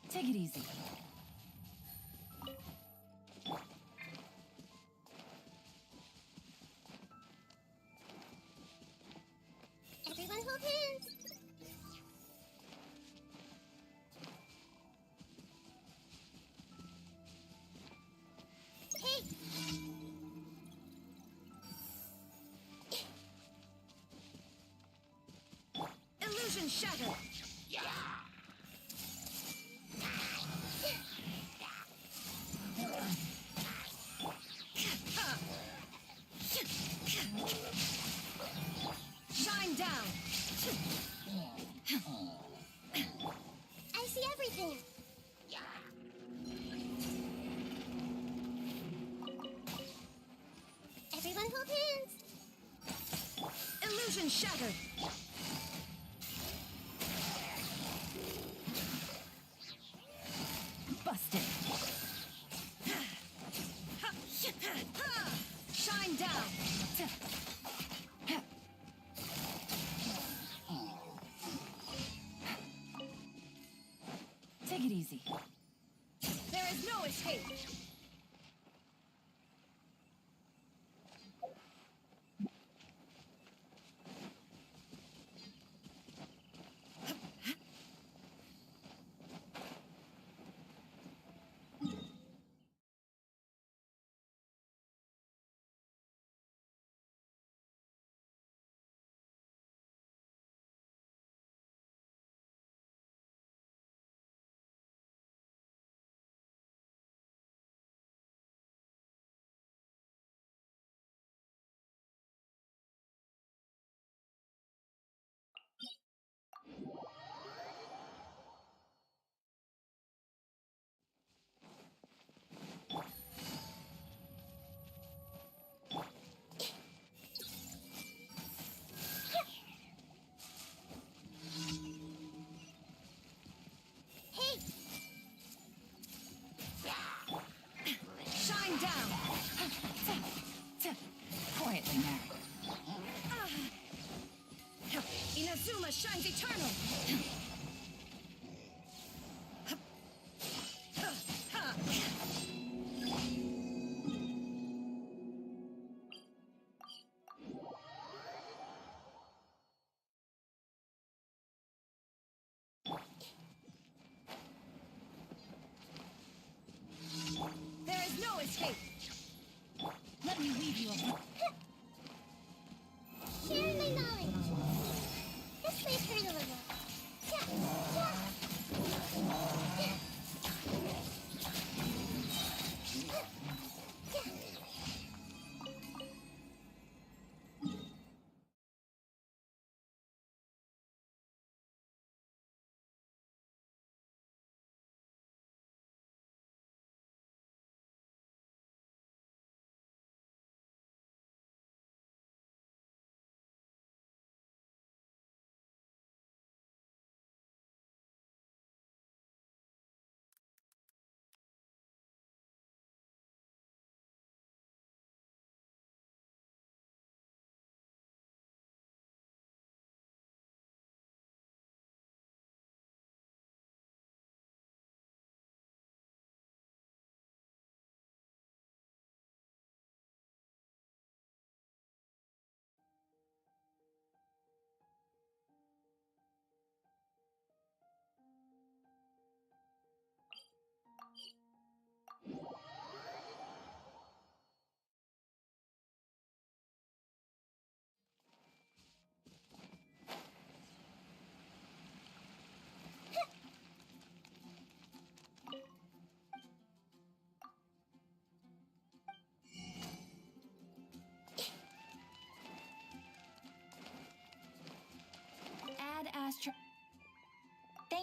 Take it easy. Everyone hold hands. Hey! Illusion shattered! Shine down! I see everything. Everyone hold hands. Illusion shattered! Busted! Shine down! Take it easy. There is no escape! Hey! Shine down! Quietly, Mary. Inazuma shines eternal! There is no escape! Let me leave you alone. Sharing my knowledge. This way, turn a little.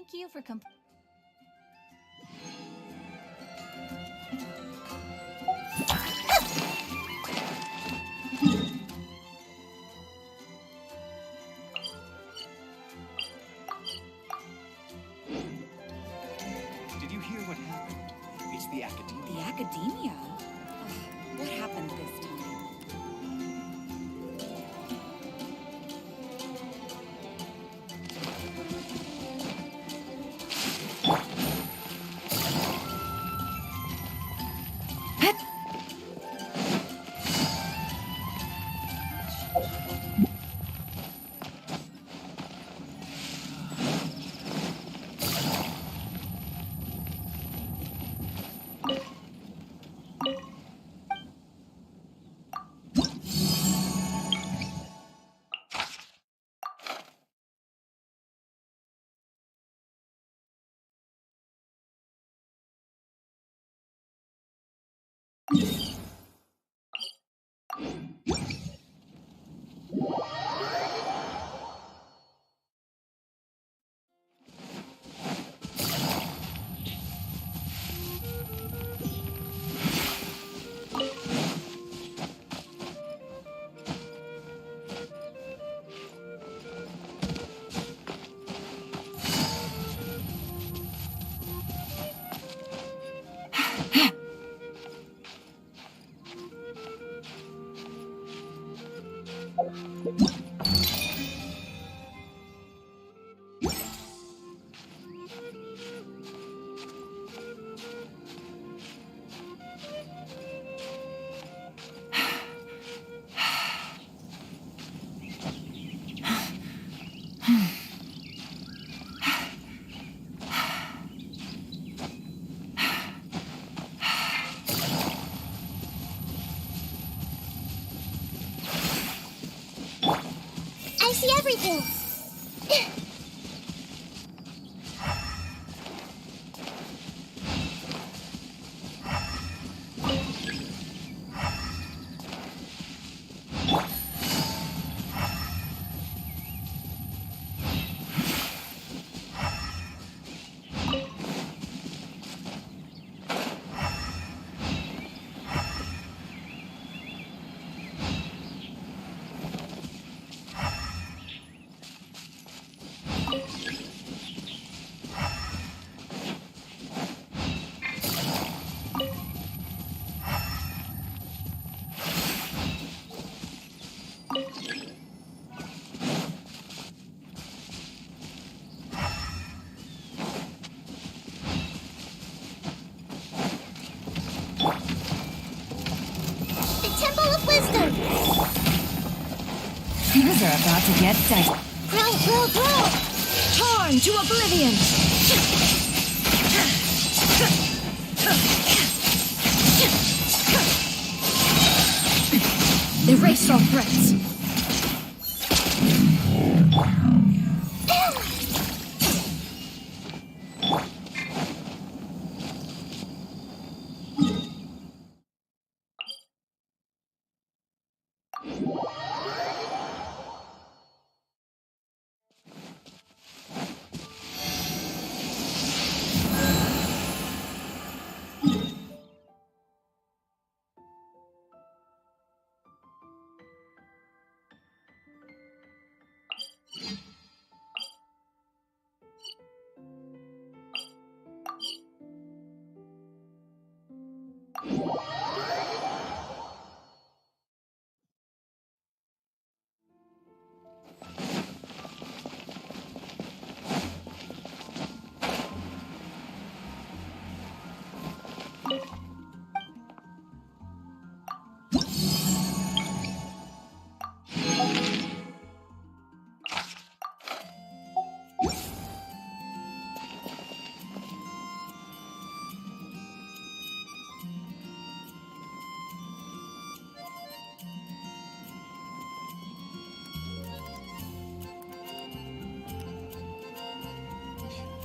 Thank you for Did you hear what happened? It's the academia. The academia? Ugh, what happened this time? I see everything. Things are about to get dicey. Grow! Torn to oblivion! Erase all threats.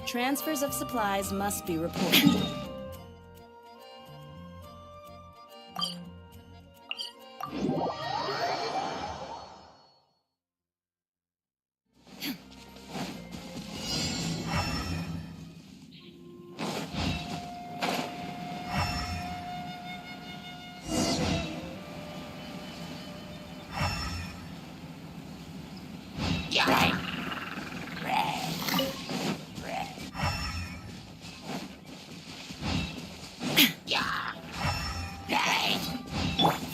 Transfers of supplies must be reported.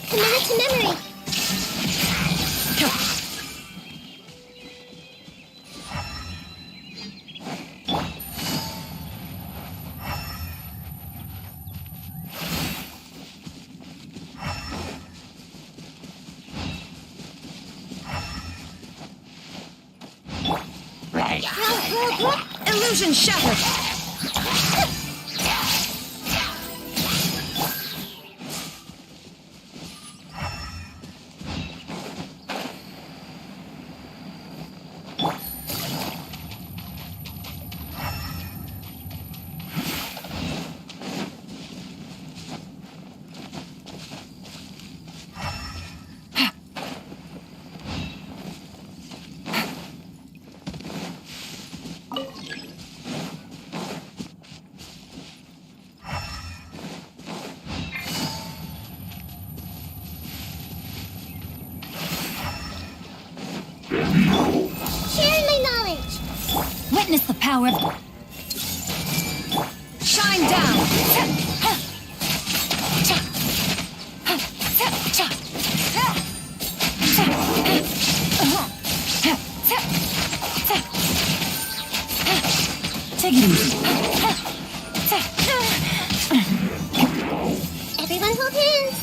Committed to memory. Illusion shattered. Sharing my knowledge. Witness the power of... Shine down! Take it easy. Everyone hold hands.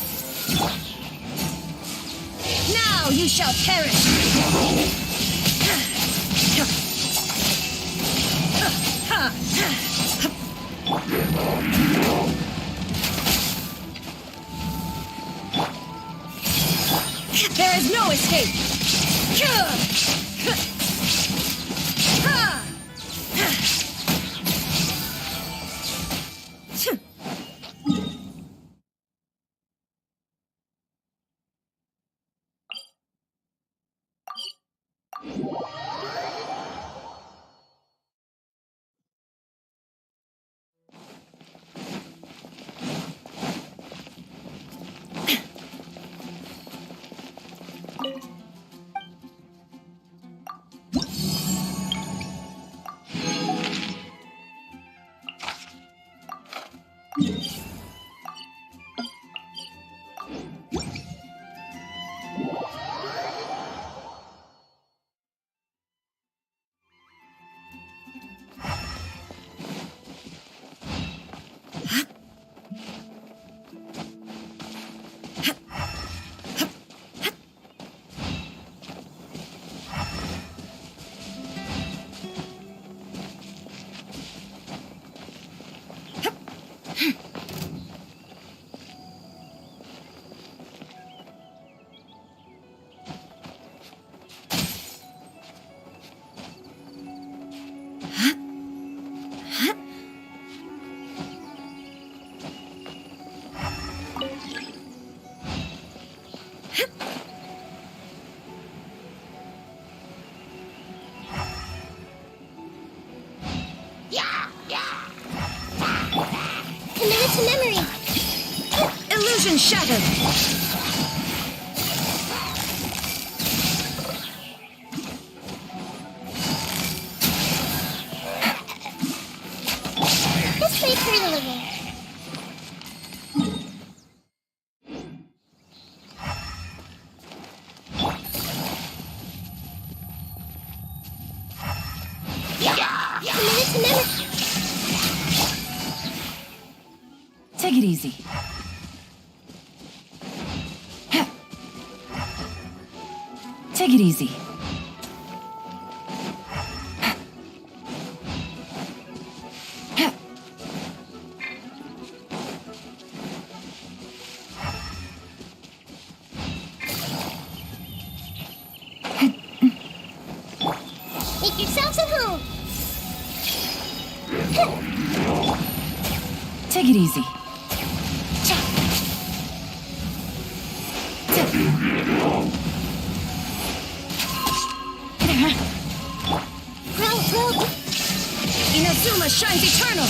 Now you shall perish! There is no escape! Committed to memory. Illusion shattered! This way for the living. Committed to memory. Take it easy. Take it easy. Make yourselves at home. Take it easy. Grow. Inazuma shines eternal!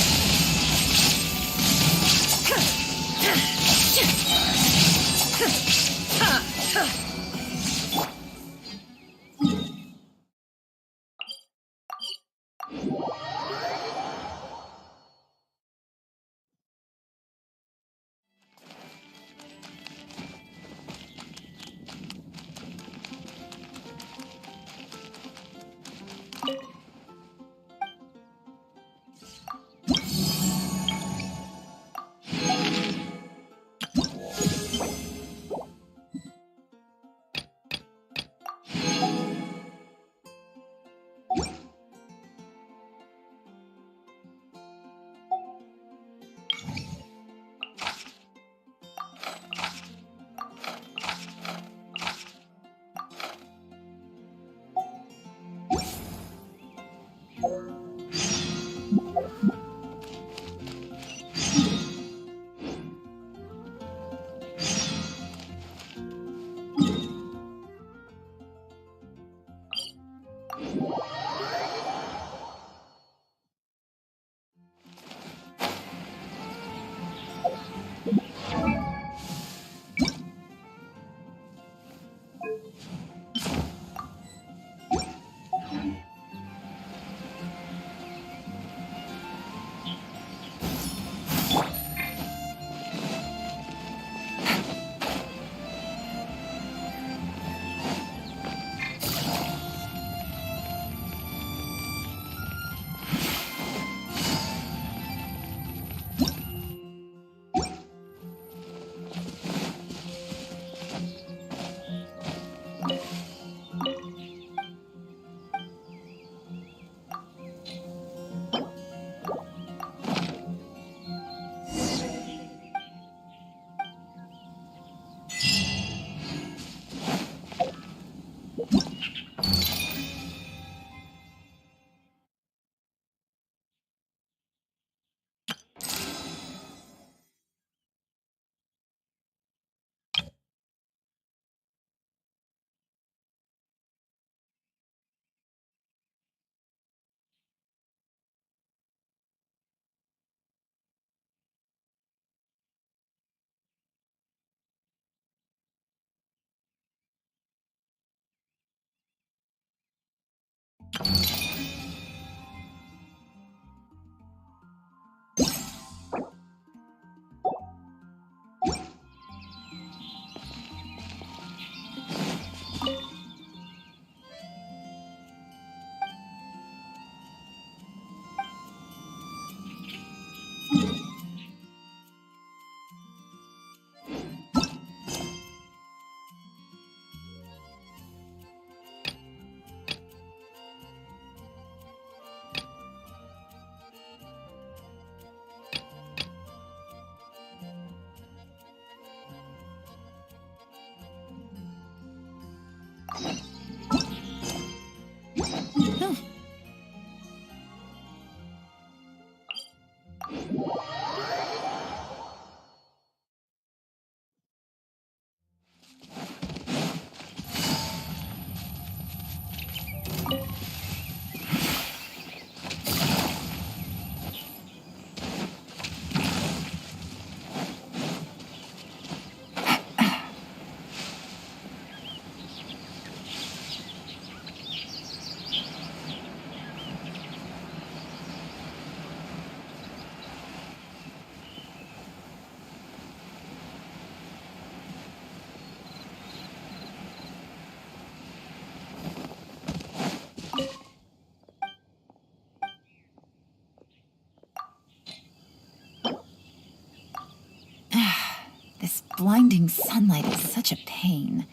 This blinding sunlight is such a pain.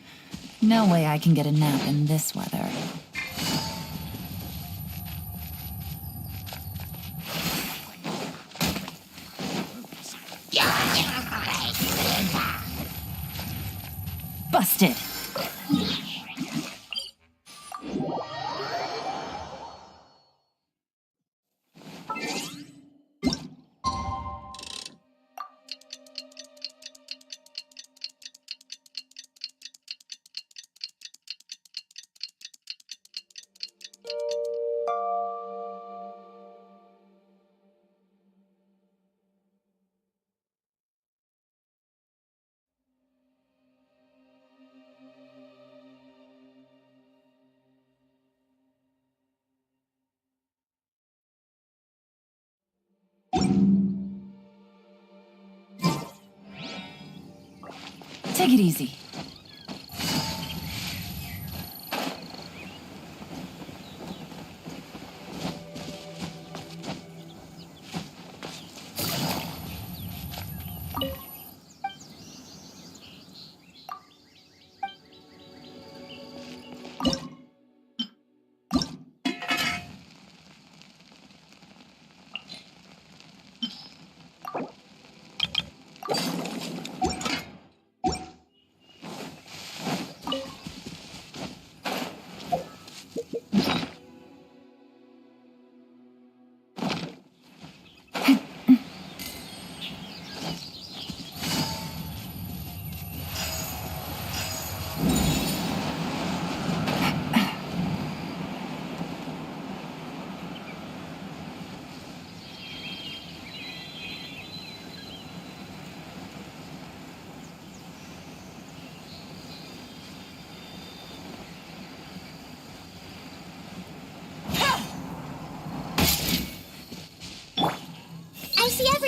No way I can get a nap in this weather. Busted! Take it easy.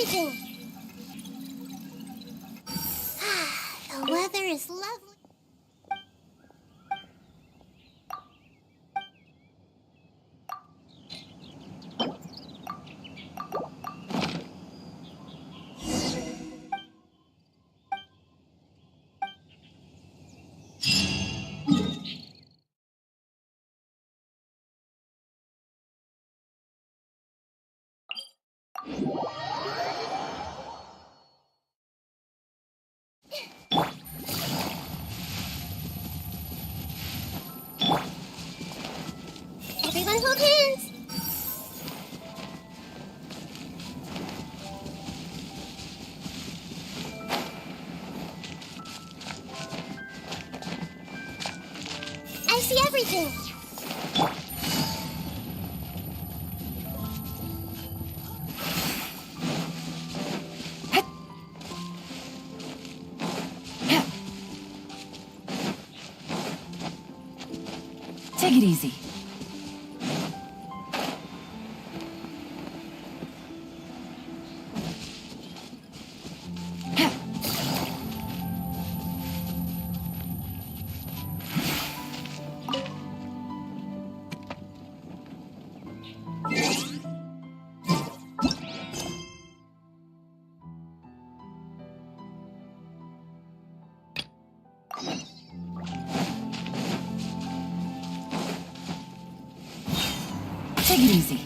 everything! The weather is lovely. Everyone hold hands! I see everything! Take it easy. Take it easy.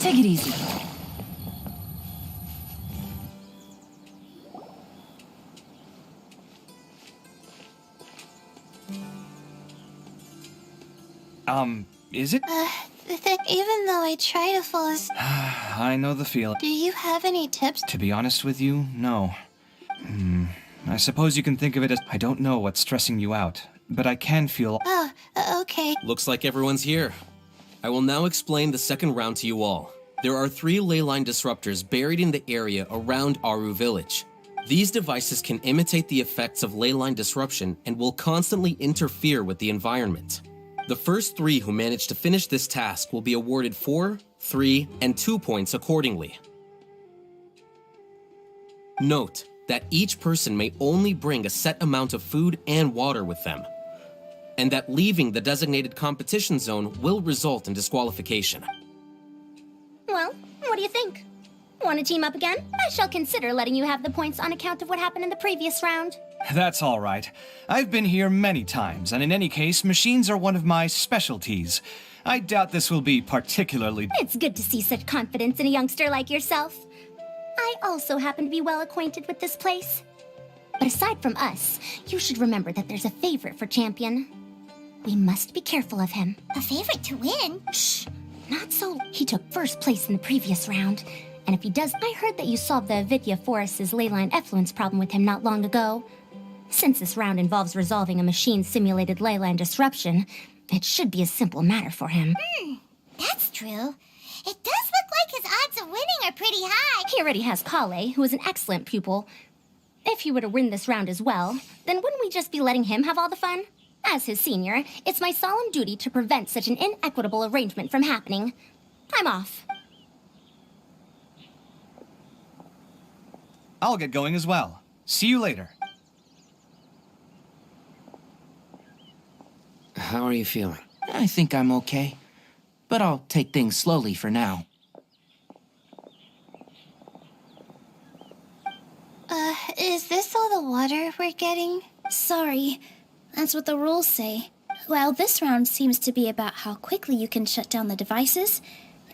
Take it easy. Is it? Even though I try to fall asleep, I know the feeling. do you have any tips? To be honest with you, no. I suppose you can think of it as I don't know what's stressing you out, but I can feel. Oh, okay. Looks like everyone's here. I will now explain the second round to you all. There are 3 leyline disruptors buried in the area around Aru Village. These devices can imitate the effects of leyline disruption and will constantly interfere with the environment. The first 3 who manage to finish this task will be awarded 4, 3, and 2 points accordingly. Note that each person may only bring a set amount of food and water with them, and that leaving the designated competition zone will result in disqualification. Well, what do you think? Want to team up again? I shall consider letting you have the points on account of what happened in the previous round. That's all right. I've been here many times, and in any case, machines are one of my specialties. I doubt this will be particularly. It's good to see such confidence in a youngster like yourself. I also happen to be well acquainted with this place. But aside from us, you should remember that there's a favorite for Champion. We must be careful of him. A favorite to win? Shh, not so. He took first place in the previous round. And if he does, I heard that you solved the Vidya Forest's leyline effluence problem with him not long ago. Since this round involves resolving a machine-simulated leyline disruption, it should be a simple matter for him. That's true. It does look like his odds of winning are pretty high. He already has Kale, who is an excellent pupil. If he were to win this round as well, then wouldn't we just be letting him have all the fun? As his senior, it's my solemn duty to prevent such an inequitable arrangement from happening. I'm off. I'll get going as well. See you later. How are you feeling? I think I'm okay, but I'll take things slowly for now. Is this all the water we're getting? Sorry, that's what the rules say. While this round seems to be about how quickly you can shut down the devices,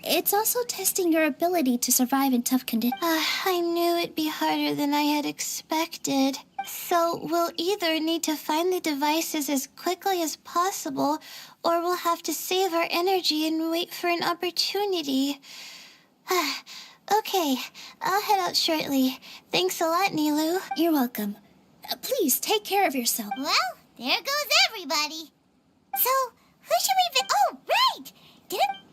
it's also testing your ability to survive in tough conditions. I knew it'd be harder than I had expected. So we'll either need to find the devices as quickly as possible, or we'll have to save our energy and wait for an opportunity. Okay, I'll head out shortly. Thanks a lot, Nilu. You're welcome. Please take care of yourself. Well, there goes everybody. So, who should we Oh, right! Did it...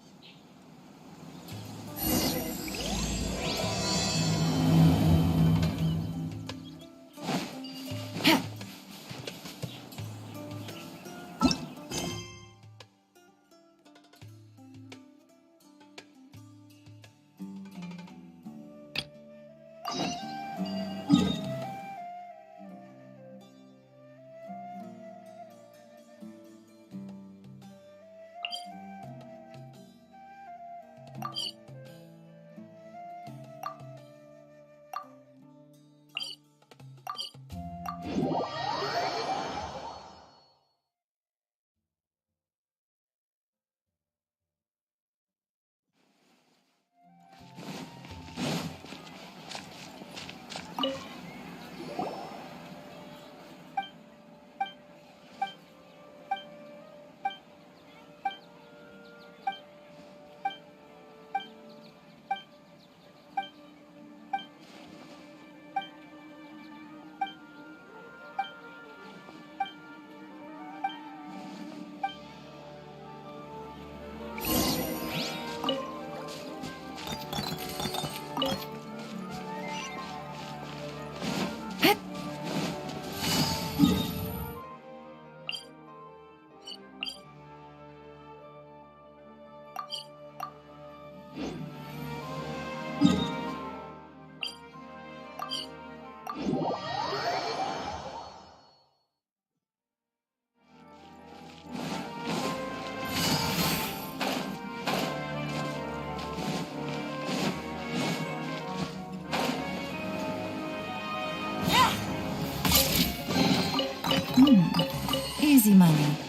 Easy money.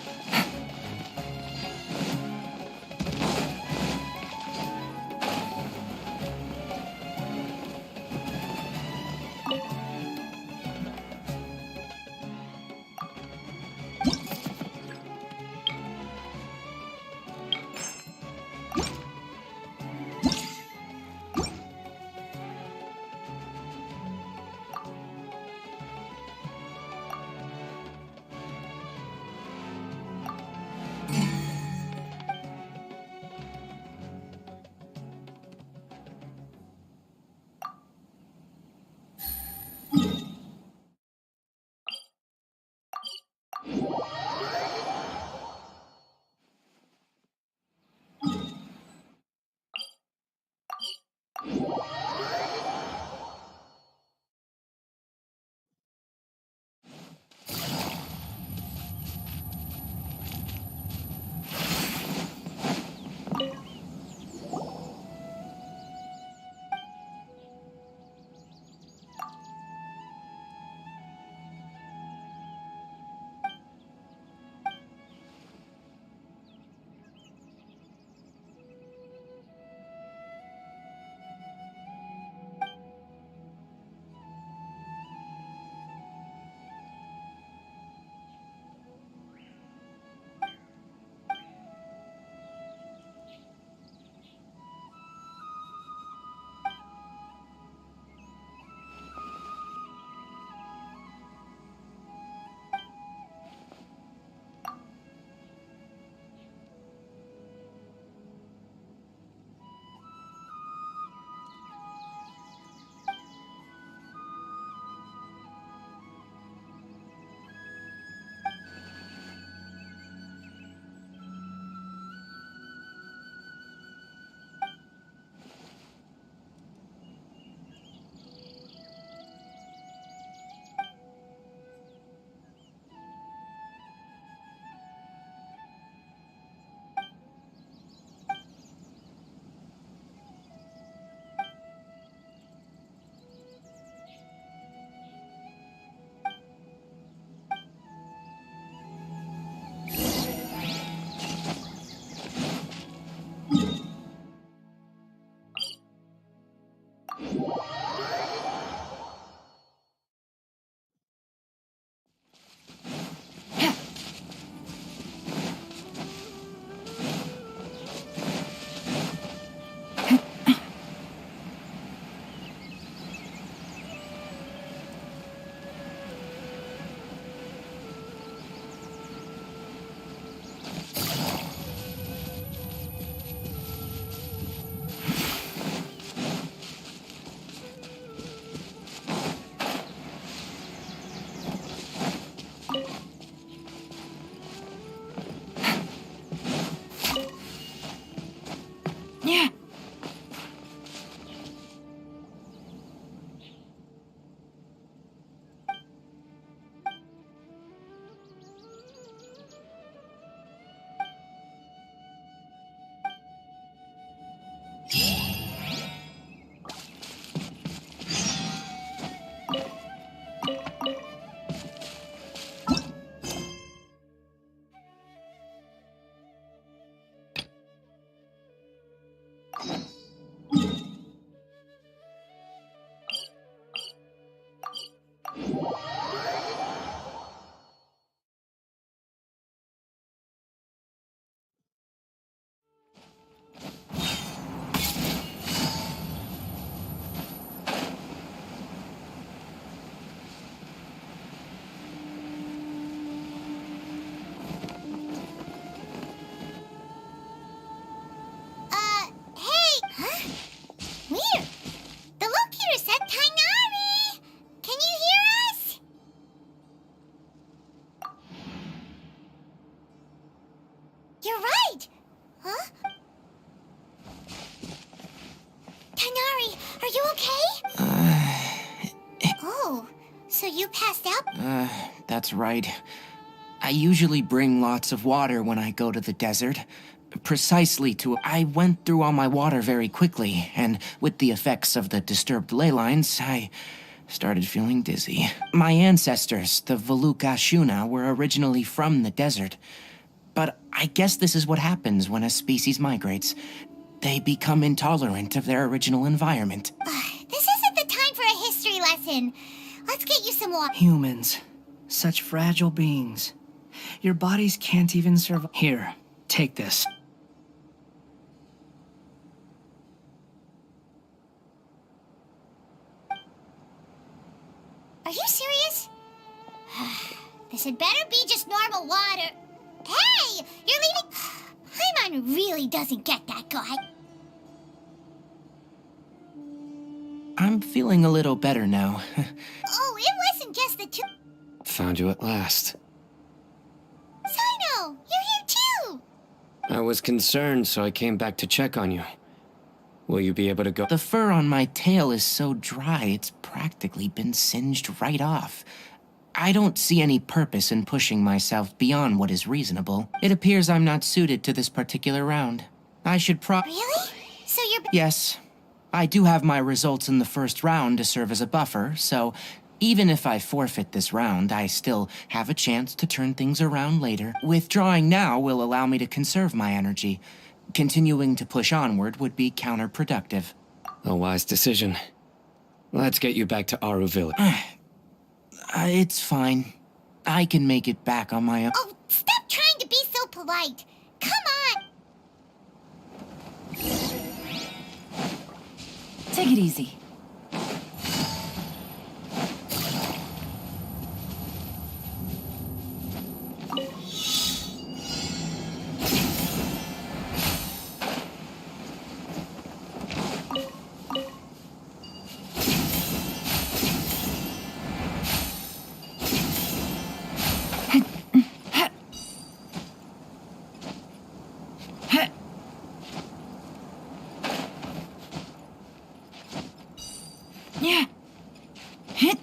You passed out? That's right. I usually bring lots of water when I go to the desert. I went through all my water very quickly, and with the effects of the disturbed ley lines, I started feeling dizzy. My ancestors, the Shuna, were originally from the desert. But I guess this is what happens when a species migrates. They become intolerant of their original environment. This isn't the time for a history lesson. Let's get you some water. Humans. Such fragile beings. Your bodies can't even survive. Here, take this. Are you serious? This had better be just normal water. Hey! You're leaving... Paimon really doesn't get that guy. I'm feeling a little better now. Oh, it wasn't just the two... Found you at last. Sino! You're here too! I was concerned, so I came back to check on you. Will you be able to go? The fur on my tail is so dry, it's practically been singed right off. I don't see any purpose in pushing myself beyond what is reasonable. It appears I'm not suited to this particular round. I should Really? So you're... Yes. I do have my results in the first round to serve as a buffer, so even if I forfeit this round, I still have a chance to turn things around later. Withdrawing now will allow me to conserve my energy. Continuing to push onward would be counterproductive. A wise decision. Let's get you back to Aru Village. It's fine. I can make it back on my own. Oh, stop trying to be so polite. Come on! Take it easy. Yeah. Hit.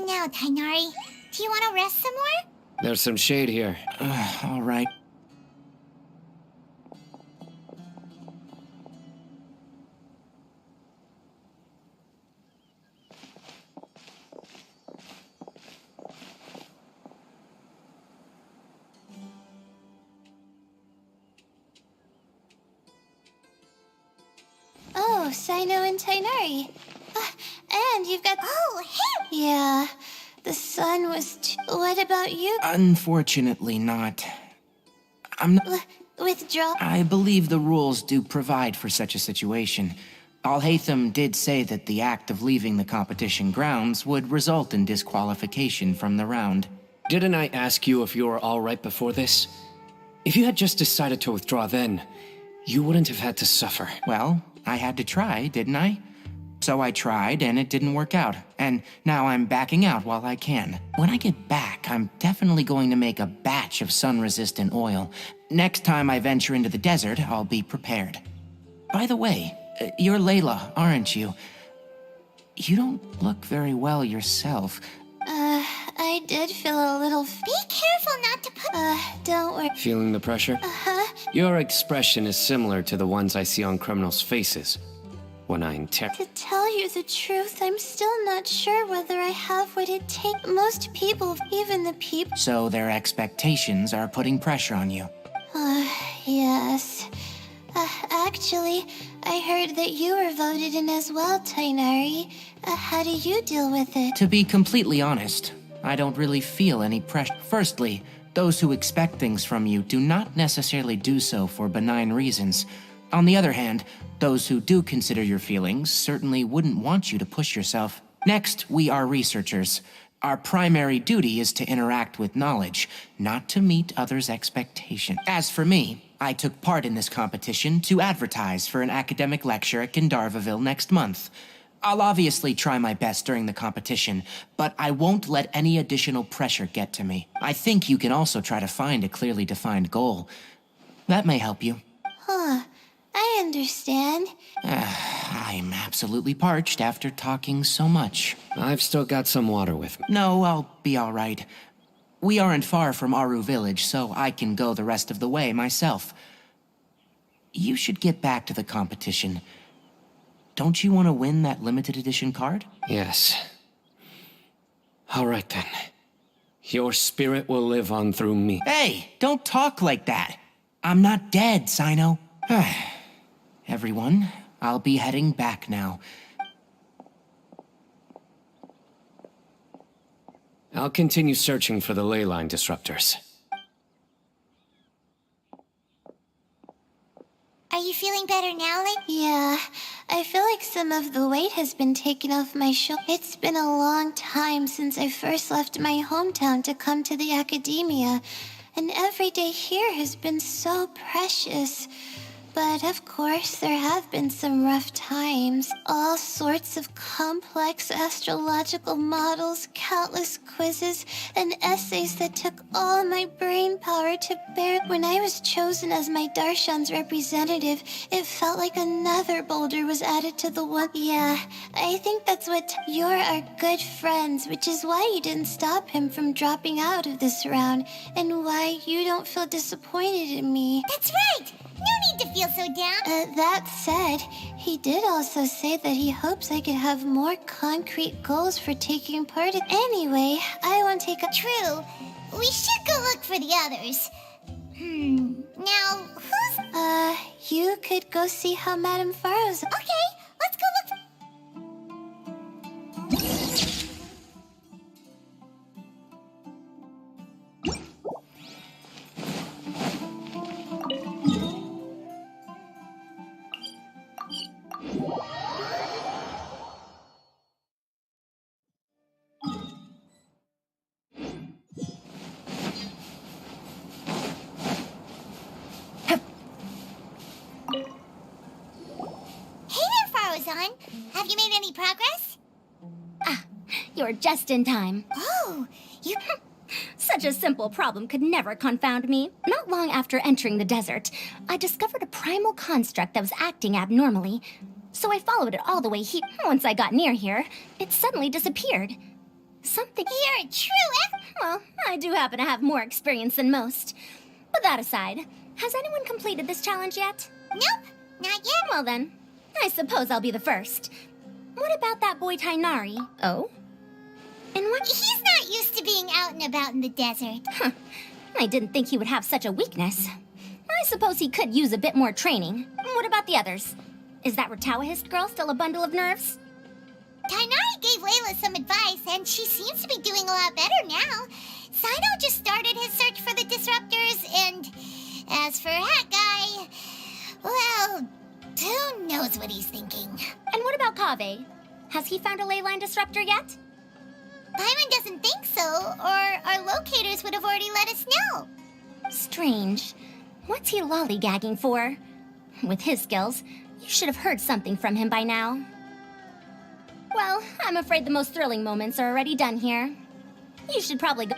Now, Tainari. Do you want to rest some more? There's some shade here. All right. Oh, Sino and Tainari. And you've got... Oh, him! Yeah, the sun was What about you? Unfortunately not. I'm not... Withdraw? I believe the rules do provide for such a situation. Al-Haytham did say that the act of leaving the competition grounds would result in disqualification from the round. Didn't I ask you if you were all right before this? If you had just decided to withdraw then, you wouldn't have had to suffer. Well, I had to try, didn't I? So I tried, and it didn't work out. And now I'm backing out while I can. When I get back, I'm definitely going to make a batch of sun-resistant oil. Next time I venture into the desert, I'll be prepared. By the way, you're Layla, aren't you? You don't look very well yourself. I did feel a little... Be careful not to put... don't worry. Feeling the pressure? Your expression is similar to the ones I see on criminals' faces when I interrogate. To tell you the truth, I'm still not sure whether I have what it takes. Most people, even the people... So their expectations are putting pressure on you. Yes. Actually, I heard that you were voted in as well, Tainari. How do you deal with it? To be completely honest, I don't really feel any pressure. Firstly, those who expect things from you do not necessarily do so for benign reasons. On the other hand, those who do consider your feelings certainly wouldn't want you to push yourself. Next, we are researchers. Our primary duty is to interact with knowledge, not to meet others' expectations. As for me, I took part in this competition to advertise for an academic lecture at Gandharvaville next month. I'll obviously try my best during the competition, but I won't let any additional pressure get to me. I think you can also try to find a clearly defined goal. That may help you. Huh. I understand. I'm absolutely parched after talking so much. I've still got some water with me. No, I'll be all right. We aren't far from Aru Village, so I can go the rest of the way myself. You should get back to the competition. Don't you want to win that limited edition card? Yes. All right then. Your spirit will live on through me. Hey, don't talk like that. I'm not dead, Sino. Everyone, I'll be heading back now. I'll continue searching for the ley line disruptors. Are you feeling better now, Link? Yeah, I feel like some of the weight has been taken off my shoulders. It's been a long time since I first left my hometown to come to the academia, and every day here has been so precious. But of course, there have been some rough times. All sorts of complex astrological models, countless quizzes, and essays that took all my brain power to bear. When I was chosen as my Darshan's representative, it felt like another boulder was added to the one. Yeah, I think that's what you're our good friends, which is why you didn't stop him from dropping out of this round, and why you don't feel disappointed in me. That's right! No need to feel so down. That said, he did also say that he hopes I could have more concrete goals for taking part in. Anyway, I won't take a. True. We should go look for the others. Now, who's... You could go see how Madame Faro's. Okay, let's go look for... Have you made any progress? You're just in time. Oh, you... Such a simple problem could never confound me. Not long after entering the desert, I discovered a primal construct that was acting abnormally. So I followed it all the way here. Once I got near here, it suddenly disappeared. Something... You're a true... Well, I do happen to have more experience than most. But that aside, has anyone completed this challenge yet? Nope, not yet. Well then, I suppose I'll be the first. What about that boy Tainari? Oh? And what? He's not used to being out and about in the desert. Huh. I didn't think he would have such a weakness. I suppose he could use a bit more training. What about the others? Is that Ratawahist girl still a bundle of nerves? Tainari gave Layla some advice, and she seems to be doing a lot better now. Sino just started his search for the disruptors, and as for Hat Guy, well... who knows what he's thinking? And what about Kaveh? Has he found a ley line disruptor yet? Paimon doesn't think so, or our locators would have already let us know. Strange. What's he lollygagging for? With his skills, you should have heard something from him by now. Well, I'm afraid the most thrilling moments are already done here. You should probably go...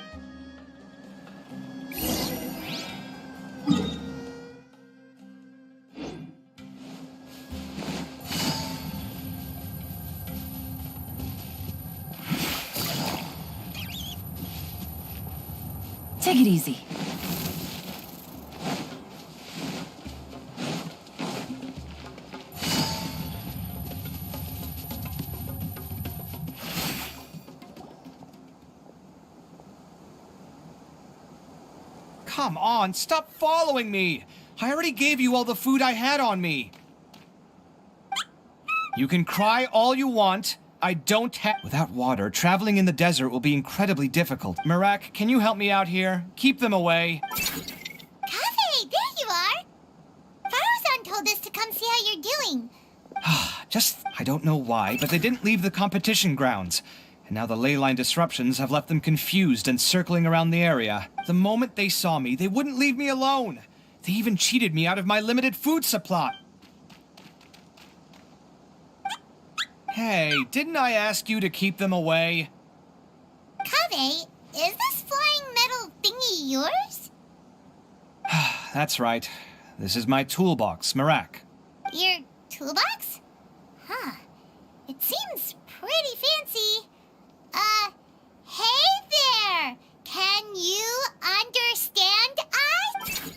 Take it easy. Come on, stop following me! I already gave you all the food I had on me. You can cry all you want. I don't have... Without water, traveling in the desert will be incredibly difficult. Marak, can you help me out here? Keep them away. Cafe, there you are. Faruzan told us to come see how you're doing. I don't know why, but they didn't leave the competition grounds. And now the ley line disruptions have left them confused and circling around the area. The moment they saw me, they wouldn't leave me alone. They even cheated me out of my limited food supply. Hey, didn't I ask you to keep them away? Cafe, is this flying metal thingy yours? That's right. This is my toolbox, Marak. Your toolbox? Huh. It seems pretty fancy. Hey there! Can you understand us?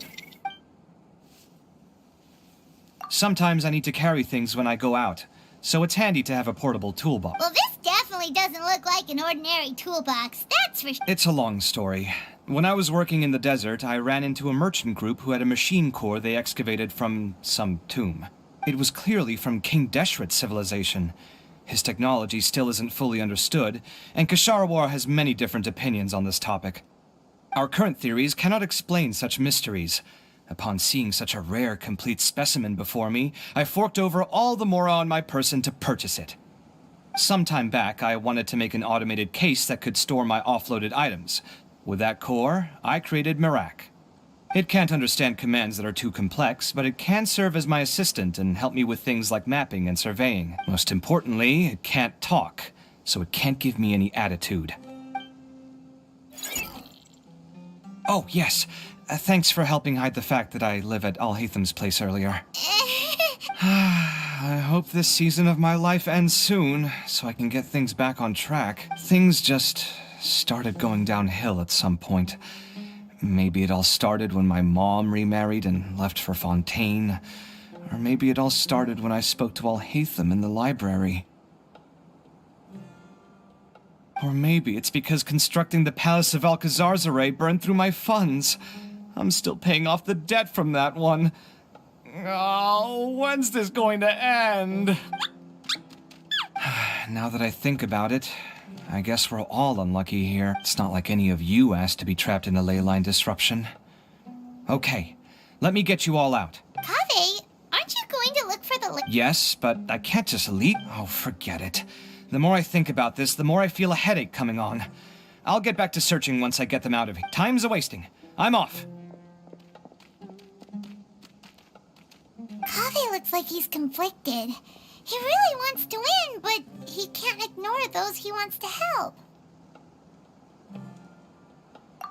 Sometimes I need to carry things when I go out, so it's handy to have a portable toolbox. Well, this definitely doesn't look like an ordinary toolbox, that's for sure. It's a long story. When I was working in the desert, I ran into a merchant group who had a machine core they excavated from some tomb. It was clearly from King Deshret's civilization. His technology still isn't fully understood, and Kasharawar has many different opinions on this topic. Our current theories cannot explain such mysteries. Upon seeing such a rare, complete specimen before me, I forked over all the mora on my person to purchase it. Some time back, I wanted to make an automated case that could store my offloaded items. With that core, I created Marak. It can't understand commands that are too complex, but it can serve as my assistant and help me with things like mapping and surveying. Most importantly, it can't talk, so it can't give me any attitude. Oh, yes. Thanks for helping hide the fact that I live at Al-Haytham's place earlier. I hope this season of my life ends soon, so I can get things back on track. Things just started going downhill at some point. Maybe it all started when my mom remarried and left for Fontaine. Or maybe it all started when I spoke to Al-Haytham in the library. Or maybe it's because constructing the Palace of Alcazar's burned through my funds. I'm still paying off the debt from that one. Oh, when's this going to end? Now that I think about it, I guess we're all unlucky here. It's not like any of you asked to be trapped in a ley line disruption. Okay, let me get you all out. Cafe, aren't you going to look for the... Yes, but I can't just leave. Oh, forget it. The more I think about this, the more I feel a headache coming on. I'll get back to searching once I get them out of here. Time's a-wasting. I'm off. Cafe looks like he's conflicted. He really wants to win, but he can't ignore those he wants to help.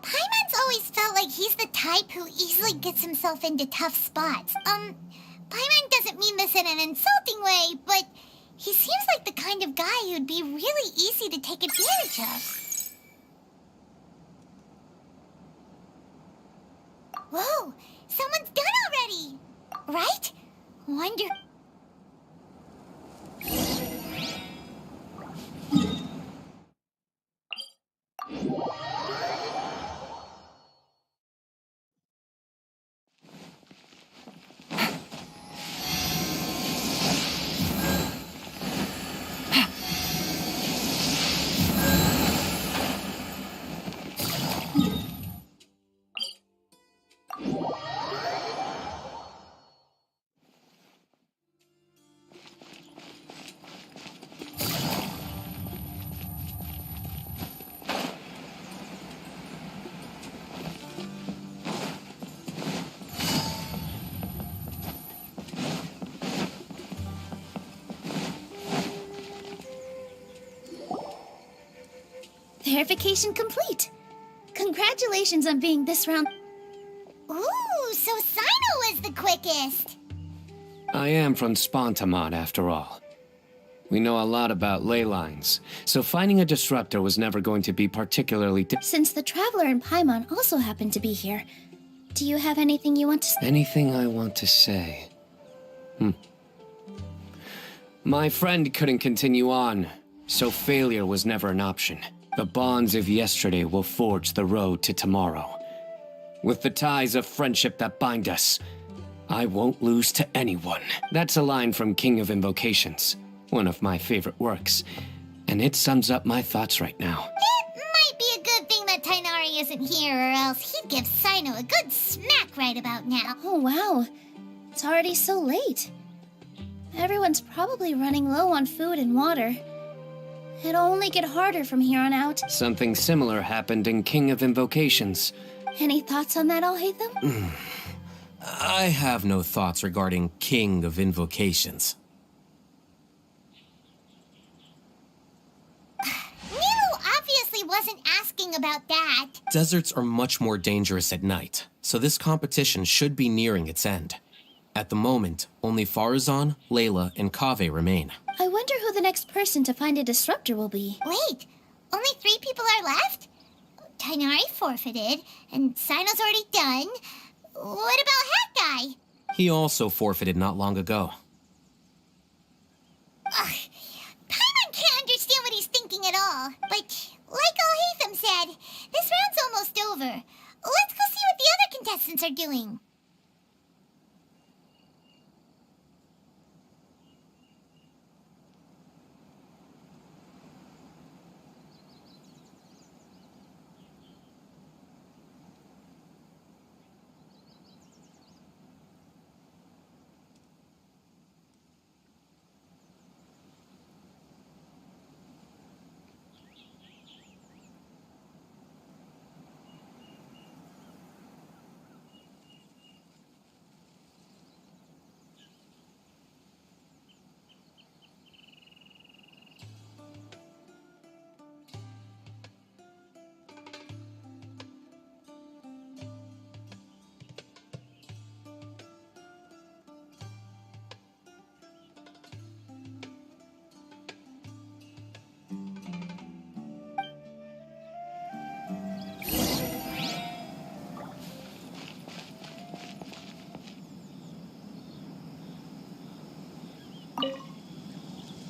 Paimon's always felt like he's the type who easily gets himself into tough spots. Paimon doesn't mean this in an insulting way, but he seems like the kind of guy who'd be really easy to take advantage of. Whoa, someone's done already, right? Wonder... Verification complete. Congratulations on being this round. Ooh, so Sino was the quickest. I am from Spontamod, after all. We know a lot about ley lines, so finding a disruptor was never going to be particularly Since the Traveler and Paimon also happen to be here, do you have anything you want to say? Anything I want to say? My friend couldn't continue on, so failure was never an option. The bonds of yesterday will forge the road to tomorrow. With the ties of friendship that bind us, I won't lose to anyone. That's a line from King of Invocations, one of my favorite works. And it sums up my thoughts right now. It might be a good thing that Tainari isn't here, or else he'd give Sino a good smack right about now. Oh, wow. It's already so late. Everyone's probably running low on food and water. It'll only get harder from here on out. Something similar happened in King of Invocations. Any thoughts on that, Alhaitham? I have no thoughts regarding King of Invocations. Obviously wasn't asking about that. Deserts are much more dangerous at night, so this competition should be nearing its end. At the moment, only Farazan, Layla, and Kaveh remain. I wonder who the next person to find a disruptor will be. Wait, only 3 people are left? Tainari forfeited, and Sino's already done. What about Hat Guy? He also forfeited not long ago. Ugh, Paimon can't understand what he's thinking at all. But, like Alhaitham said, this round's almost over. Let's go see what the other contestants are doing.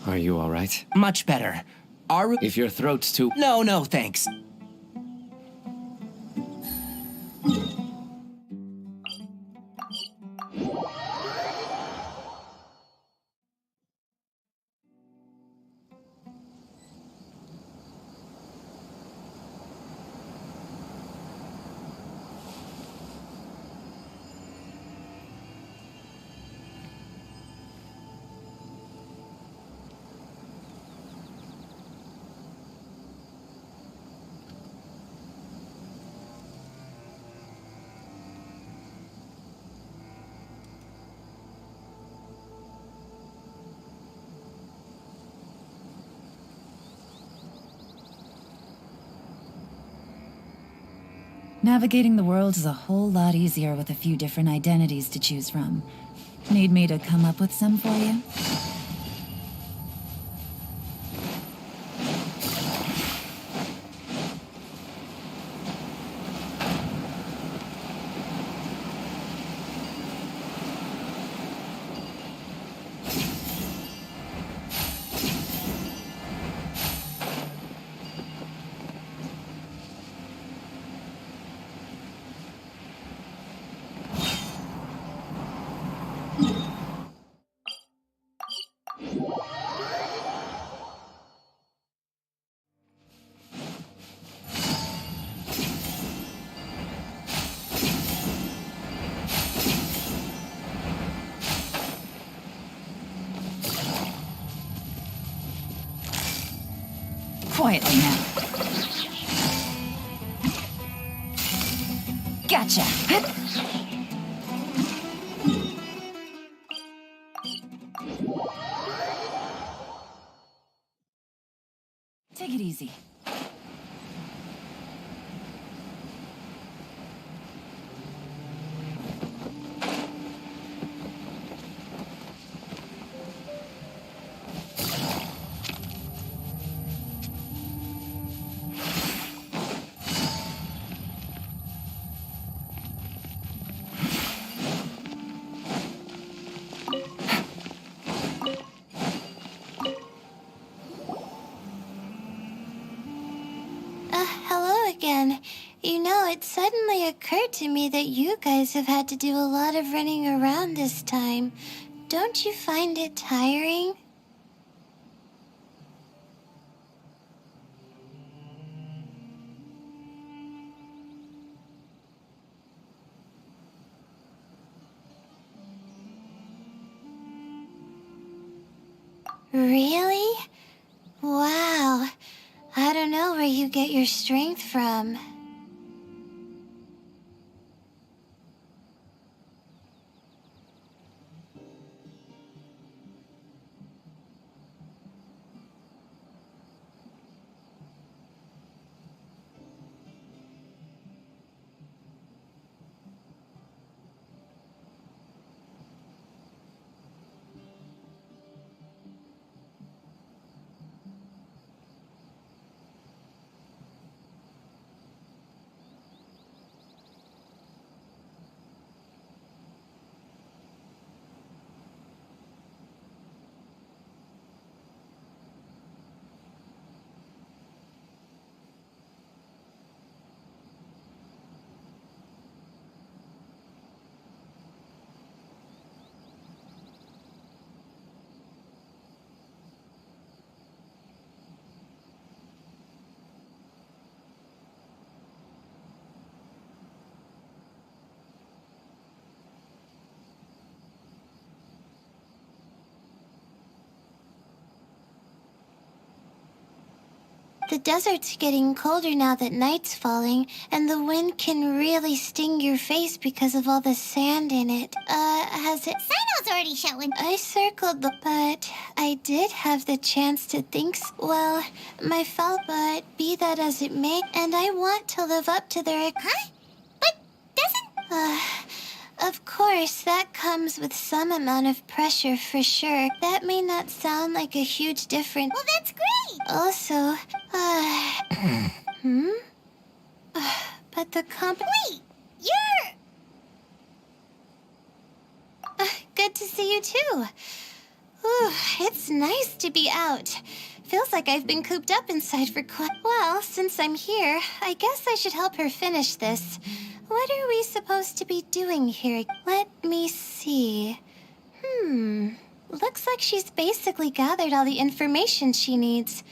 Are you all right? Much better. Aru... If your throat's too... No, thanks. Navigating the world is a whole lot easier with a few different identities to choose from. Need me to come up with some for you? Quietly now. Gotcha. Take it easy. Hello again. You know, it suddenly occurred to me that you guys have had to do a lot of running around this time. Don't you find it tiring? Really? Wow. I don't know where you get your strength from. The desert's getting colder now that night's falling, and the wind can really sting your face because of all the sand in it. Has it... Sino's already showing. I circled the... But I did have the chance to think... Well, my fault, but be that as it may, and I want to live up to their... Huh? But doesn't... Of course, that comes with some amount of pressure for sure. That may not sound like a huge difference. Well, that's great! Also, but the Wait! You're... good to see you too. Ooh, it's nice to be out. Feels like I've been cooped up inside for quite... Well, since I'm here, I guess I should help her finish this. What are we supposed to be doing here? Let me see. Looks like she's basically gathered all the information she needs.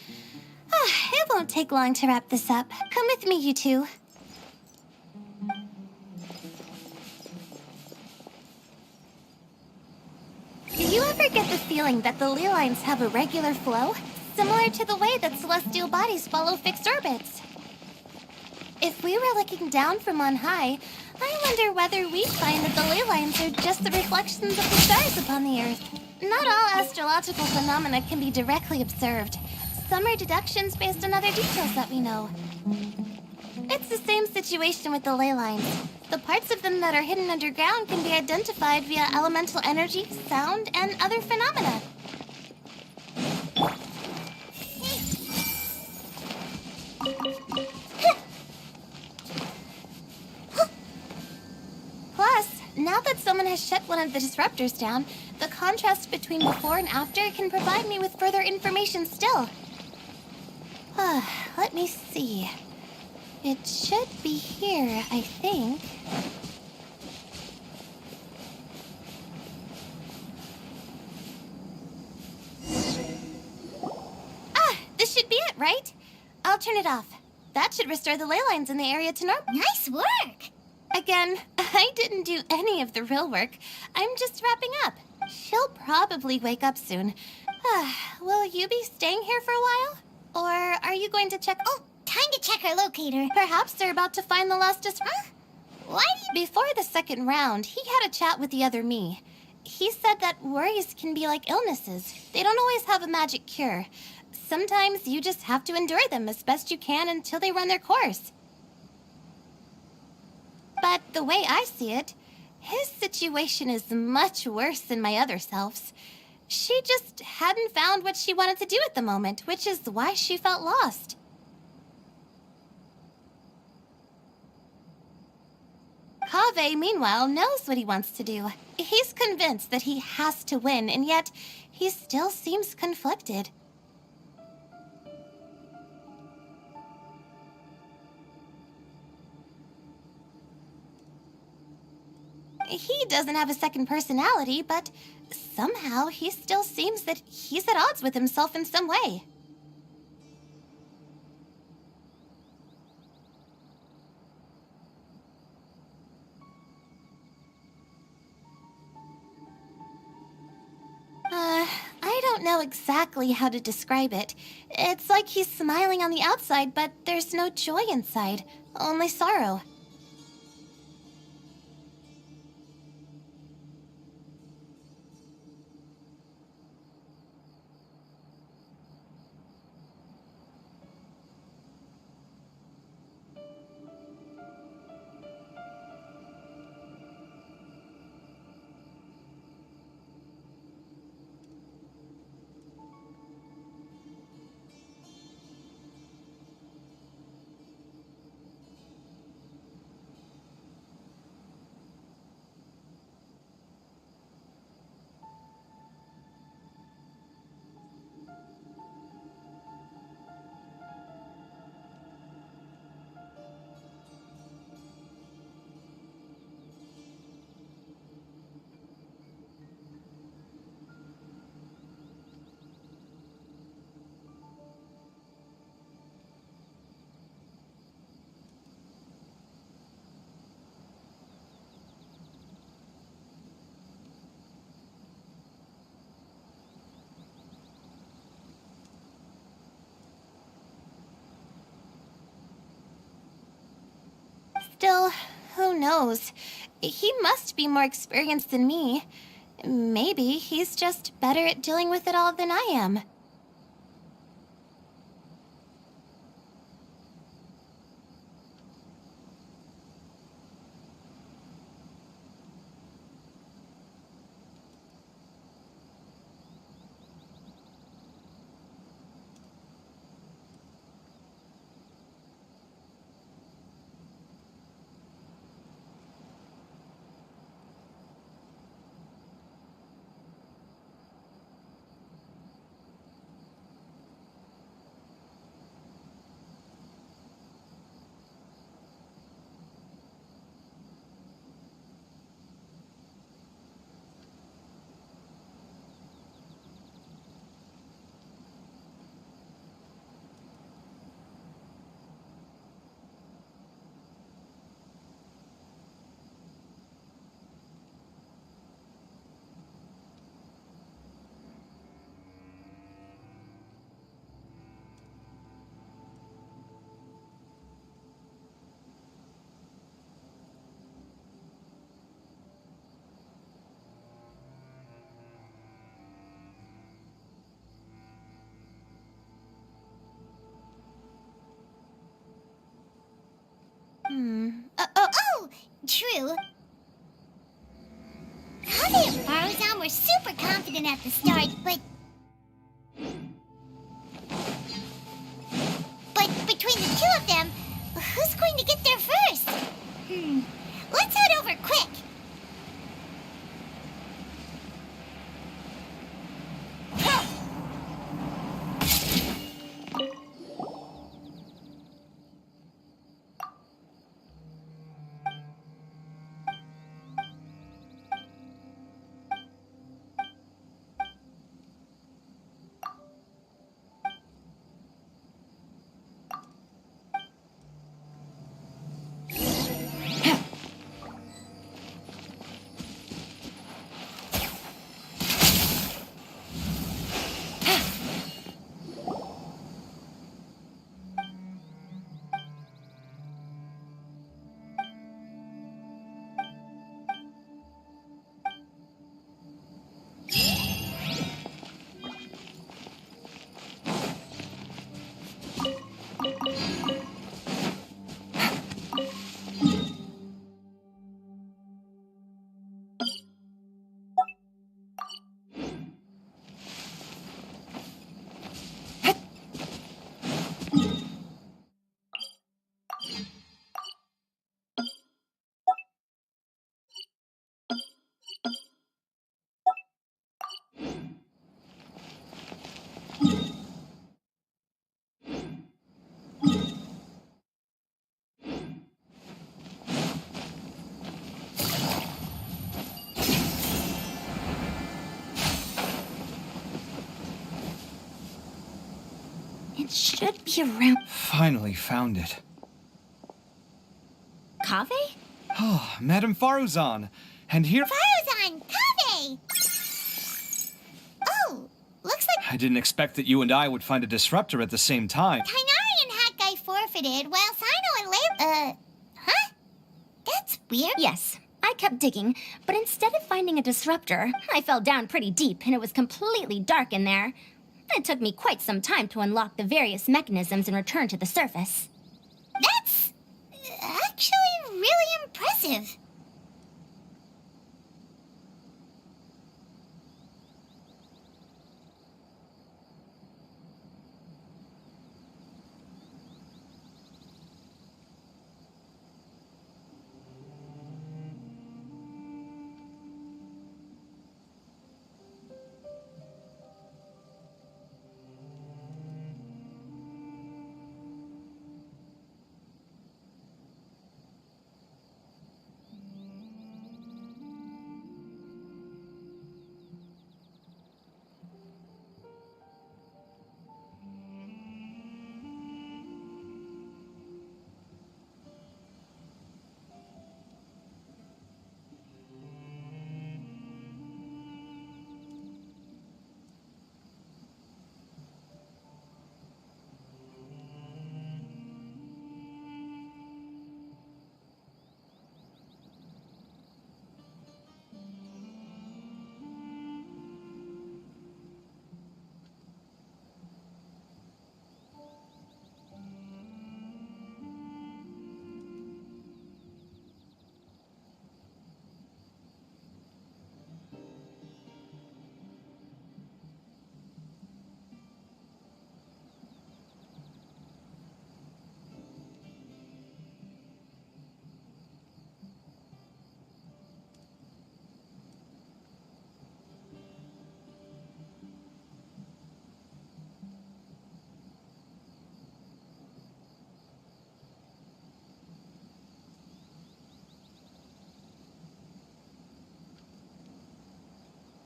It won't take long to wrap this up. Come with me, you two. Do you ever get the feeling that the ley lines have a regular flow? Similar to the way that celestial bodies follow fixed orbits. If we were looking down from on high, I wonder whether we'd find that the ley lines are just the reflections of the stars upon the Earth. Not all astrological phenomena can be directly observed. Some are deductions based on other details that we know. It's the same situation with the ley lines. The parts of them that are hidden underground can be identified via elemental energy, sound, and other phenomena. Plus, now that someone has shut one of the disruptors down, the contrast between before and after can provide me with further information still. Let me see. It should be here, I think. This should be it, right? I'll turn it off. That should restore the ley lines in the area to normal. Nice work! Again, I didn't do any of the real work. I'm just wrapping up. She'll probably wake up soon. Will you be staying here for a while? Or are you going to check... Oh, time to check our locator. Perhaps they're about to find the lost Huh? Why do you... Before the second round, he had a chat with the other me. He said that worries can be like illnesses. They don't always have a magic cure. Sometimes you just have to endure them as best you can until they run their course. But the way I see it, his situation is much worse than my other self's. She just hadn't found what she wanted to do at the moment, which is why she felt lost. Kaveh, meanwhile, knows what he wants to do. He's convinced that he has to win, and yet he still seems conflicted. He doesn't have a second personality, but somehow he still seems that he's at odds with himself in some way. I don't know exactly how to describe it. It's like he's smiling on the outside, but there's no joy inside, only sorrow. Still, who knows? He must be more experienced than me. Maybe he's just better at dealing with it all than I am. Oh, true. Javi and Faruzan were super confident at the start, but between the two of them, who's going to get there first? Let's head over quick. It should be around... Finally found it. Kaveh? Oh, Madame Faruzan. And here... Faruzan, Kaveh! Oh, looks like I didn't expect that you and I would find a disruptor at the same time. Kainari and Hakai forfeited, while Sino and huh? That's weird. Yes, I kept digging, but instead of finding a disruptor, I fell down pretty deep and it was completely dark in there. It took me quite some time to unlock the various mechanisms and return to the surface. That's actually really impressive.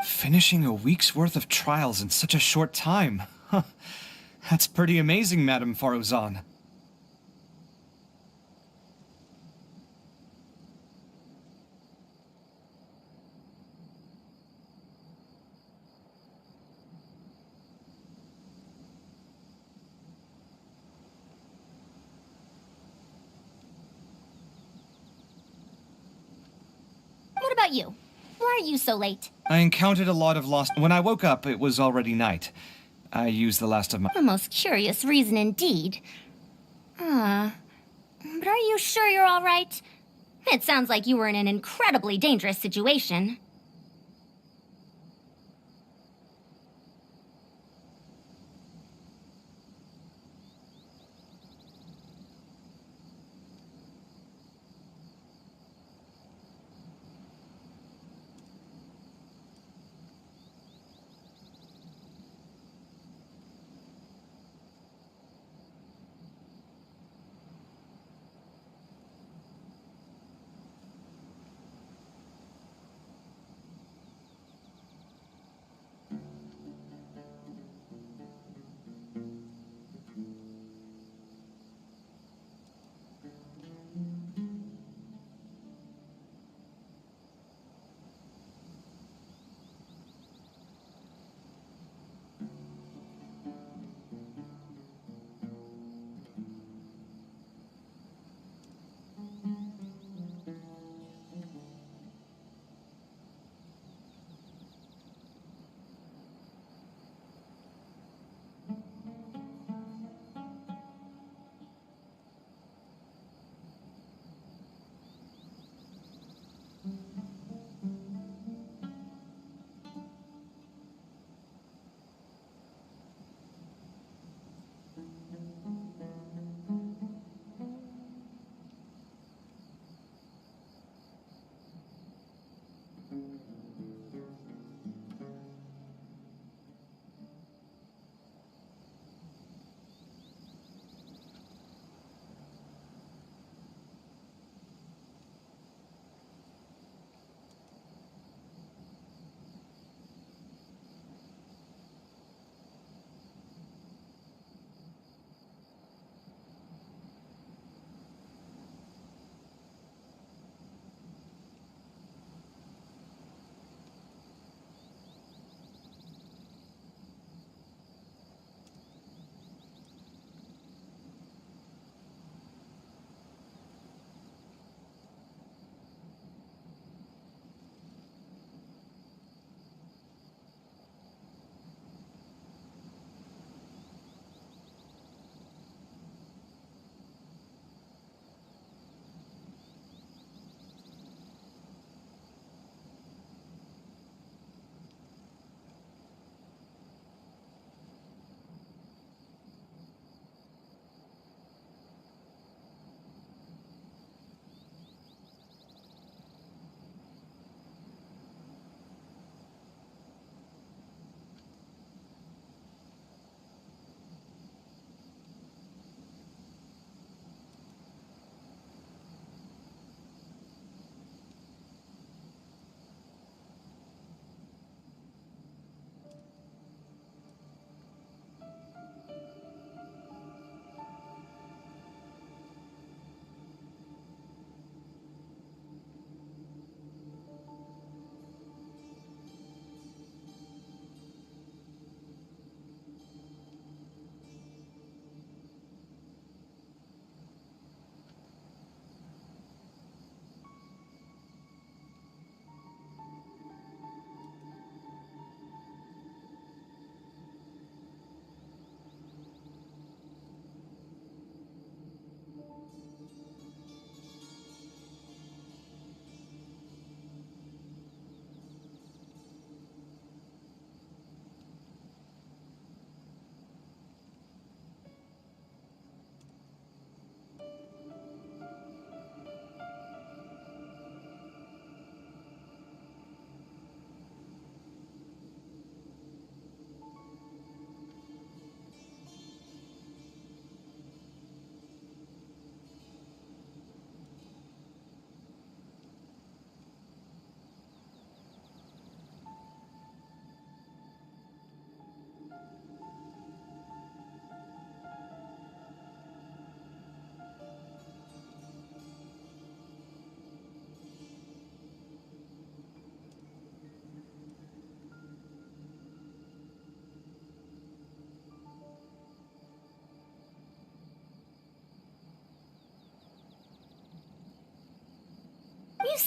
Finishing a week's worth of trials in such a short time. Huh. That's pretty amazing, Madame Faruzan. What about you? Why are you so late? I encountered a lot of lost... When I woke up, it was already night. I used the last of my... A most curious reason indeed. But are you sure you're all right? It sounds like you were in an incredibly dangerous situation.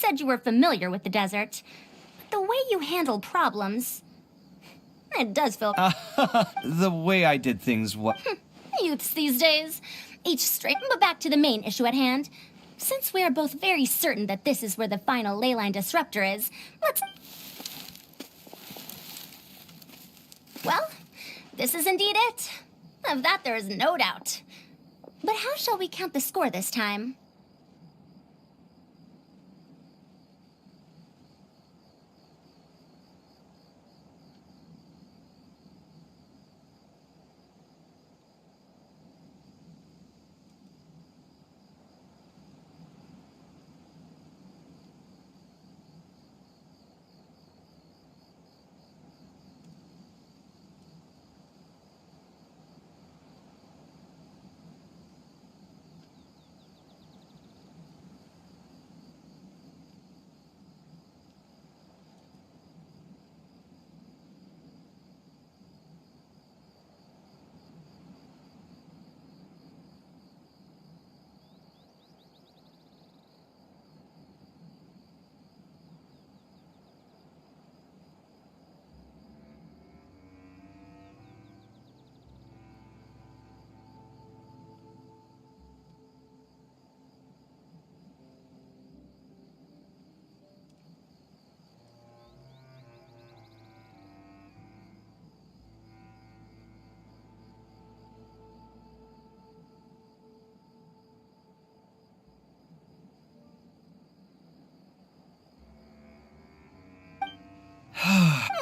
said you were familiar with the desert. But the way you handle problems... It does feel... The way I did things Youths these days. Each straight... But back to the main issue at hand. Since we are both very certain that this is where the final leyline disruptor is, let's... Well, this is indeed it. Of that there is no doubt. But how shall we count the score this time?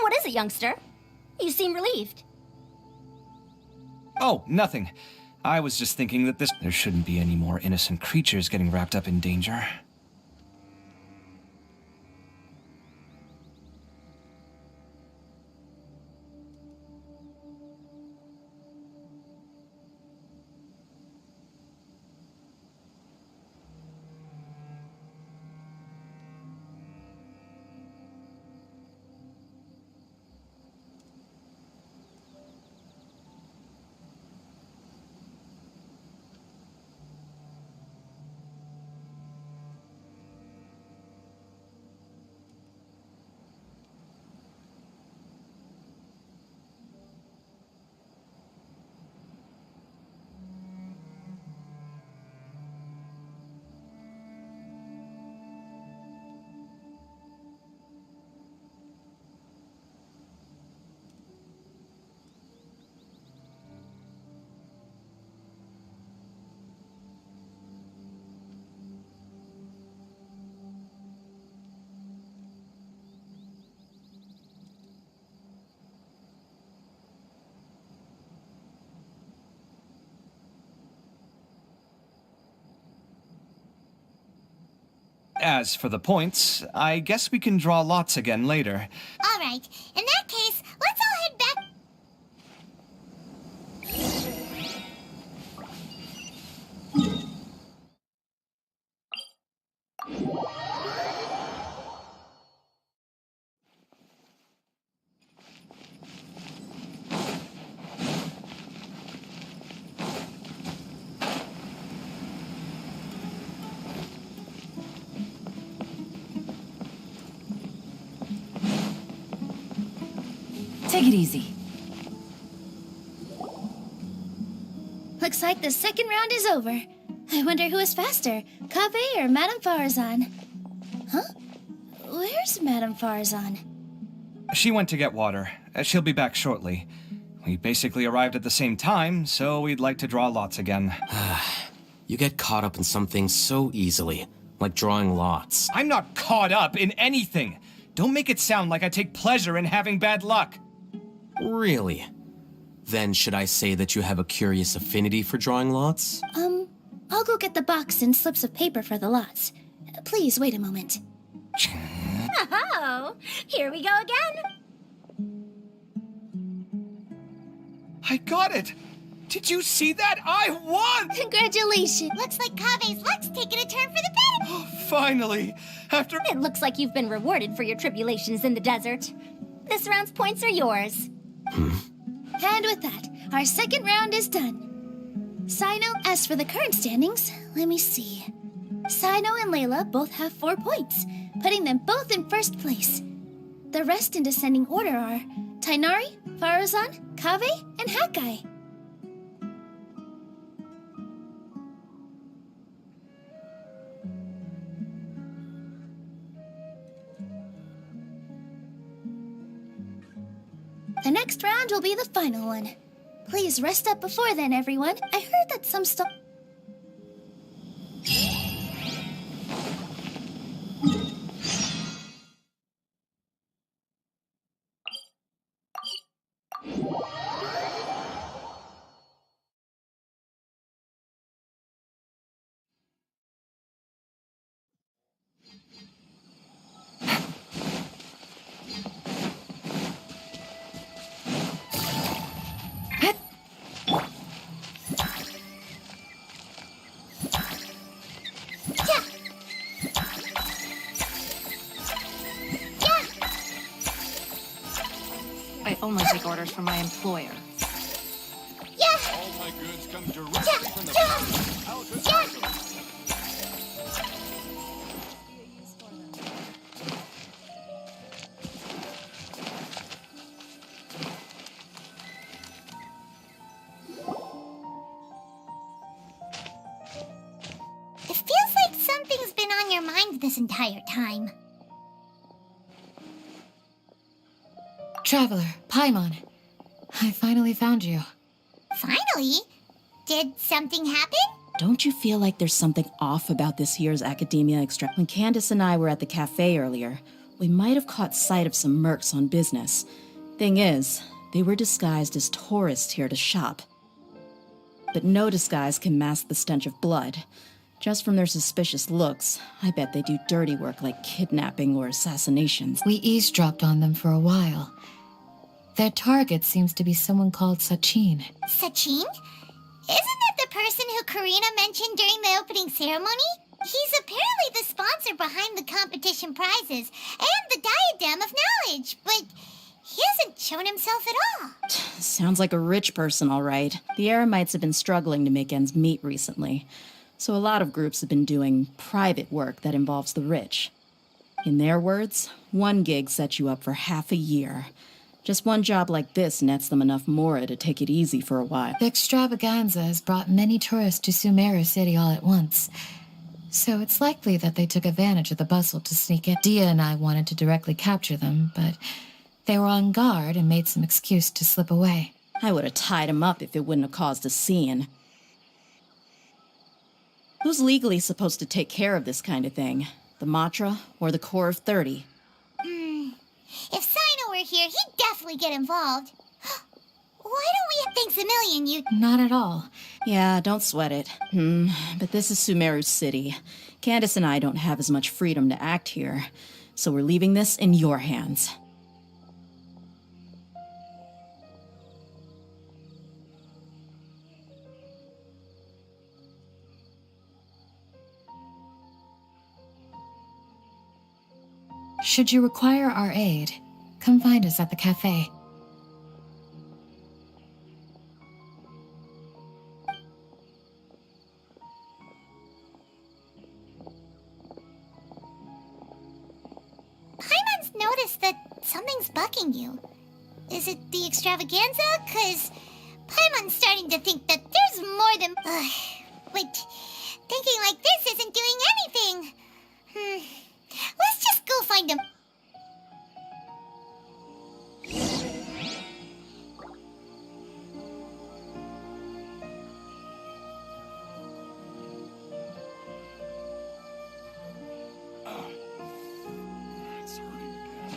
What is it, youngster? You seem relieved. Oh, nothing. I was just thinking that there shouldn't be any more innocent creatures getting wrapped up in danger. As for the points, I guess we can draw lots again later. All right. In that case, let's all head back. Take it easy. Looks like the second round is over. I wonder who is faster, Kaveh or Madame Farazan? Huh? Where's Madame Farazan? She went to get water. She'll be back shortly. We basically arrived at the same time, so we'd like to draw lots again. You get caught up in some things so easily, like drawing lots. I'm not caught up in anything! Don't make it sound like I take pleasure in having bad luck! Really? Then should I say that you have a curious affinity for drawing lots? I'll go get the box and slips of paper for the lots. Please wait a moment. Oh, here we go again. I got it! Did you see that? I won! Congratulations. Looks like Kave's luck's taking a turn for the better. Finally! After... It looks like you've been rewarded for your tribulations in the desert. This round's points are yours. And with that, our second round is done. Sino, as for the current standings, let me see. Sino and Layla both have 4 points, putting them both in first place. The rest in descending order are Tainari, Faruzan, Kaveh, and Hakai. The next round will be the final one. Please rest up before then, everyone. I heard that some I only take orders from my employer. All my goods come directly from the It feels like something's been on your mind this entire time. Traveler, Paimon. I finally found you. Finally? Did something happen? Don't you feel like there's something off about this year's Academia Extra? When Candace and I were at the cafe earlier, we might have caught sight of some mercs on business. Thing is, they were disguised as tourists here to shop. But no disguise can mask the stench of blood. Just from their suspicious looks, I bet they do dirty work like kidnapping or assassinations. We eavesdropped on them for a while. Their target seems to be someone called Sachin. Sachin? Isn't that the person who Karina mentioned during the opening ceremony? He's apparently the sponsor behind the competition prizes and the Diadem of Knowledge, but he hasn't shown himself at all. Sounds like a rich person, all right. The Eremites have been struggling to make ends meet recently, so a lot of groups have been doing private work that involves the rich. In their words, one gig sets you up for half a year. Just one job like this nets them enough mora to take it easy for a while. The extravaganza has brought many tourists to Sumeru City all at once. So it's likely that they took advantage of the bustle to sneak in. Dia and I wanted to directly capture them, but they were on guard and made some excuse to slip away. I would have tied him up if it wouldn't have caused a scene. Who's legally supposed to take care of this kind of thing? The Matra or the Corps of 30? If Sino were here, he'd definitely get involved. Why don't we thanks a million, you... Not at all. Yeah, don't sweat it. But this is Sumeru City. Candace and I don't have as much freedom to act here, so we're leaving this in your hands. Should you require our aid, come find us at the cafe. Paimon's noticed that something's bugging you. Is it the extravaganza? 'Cause Paimon's starting to think that there's more than... But thinking like this isn't doing anything. Let's just go find him. It's hurting again.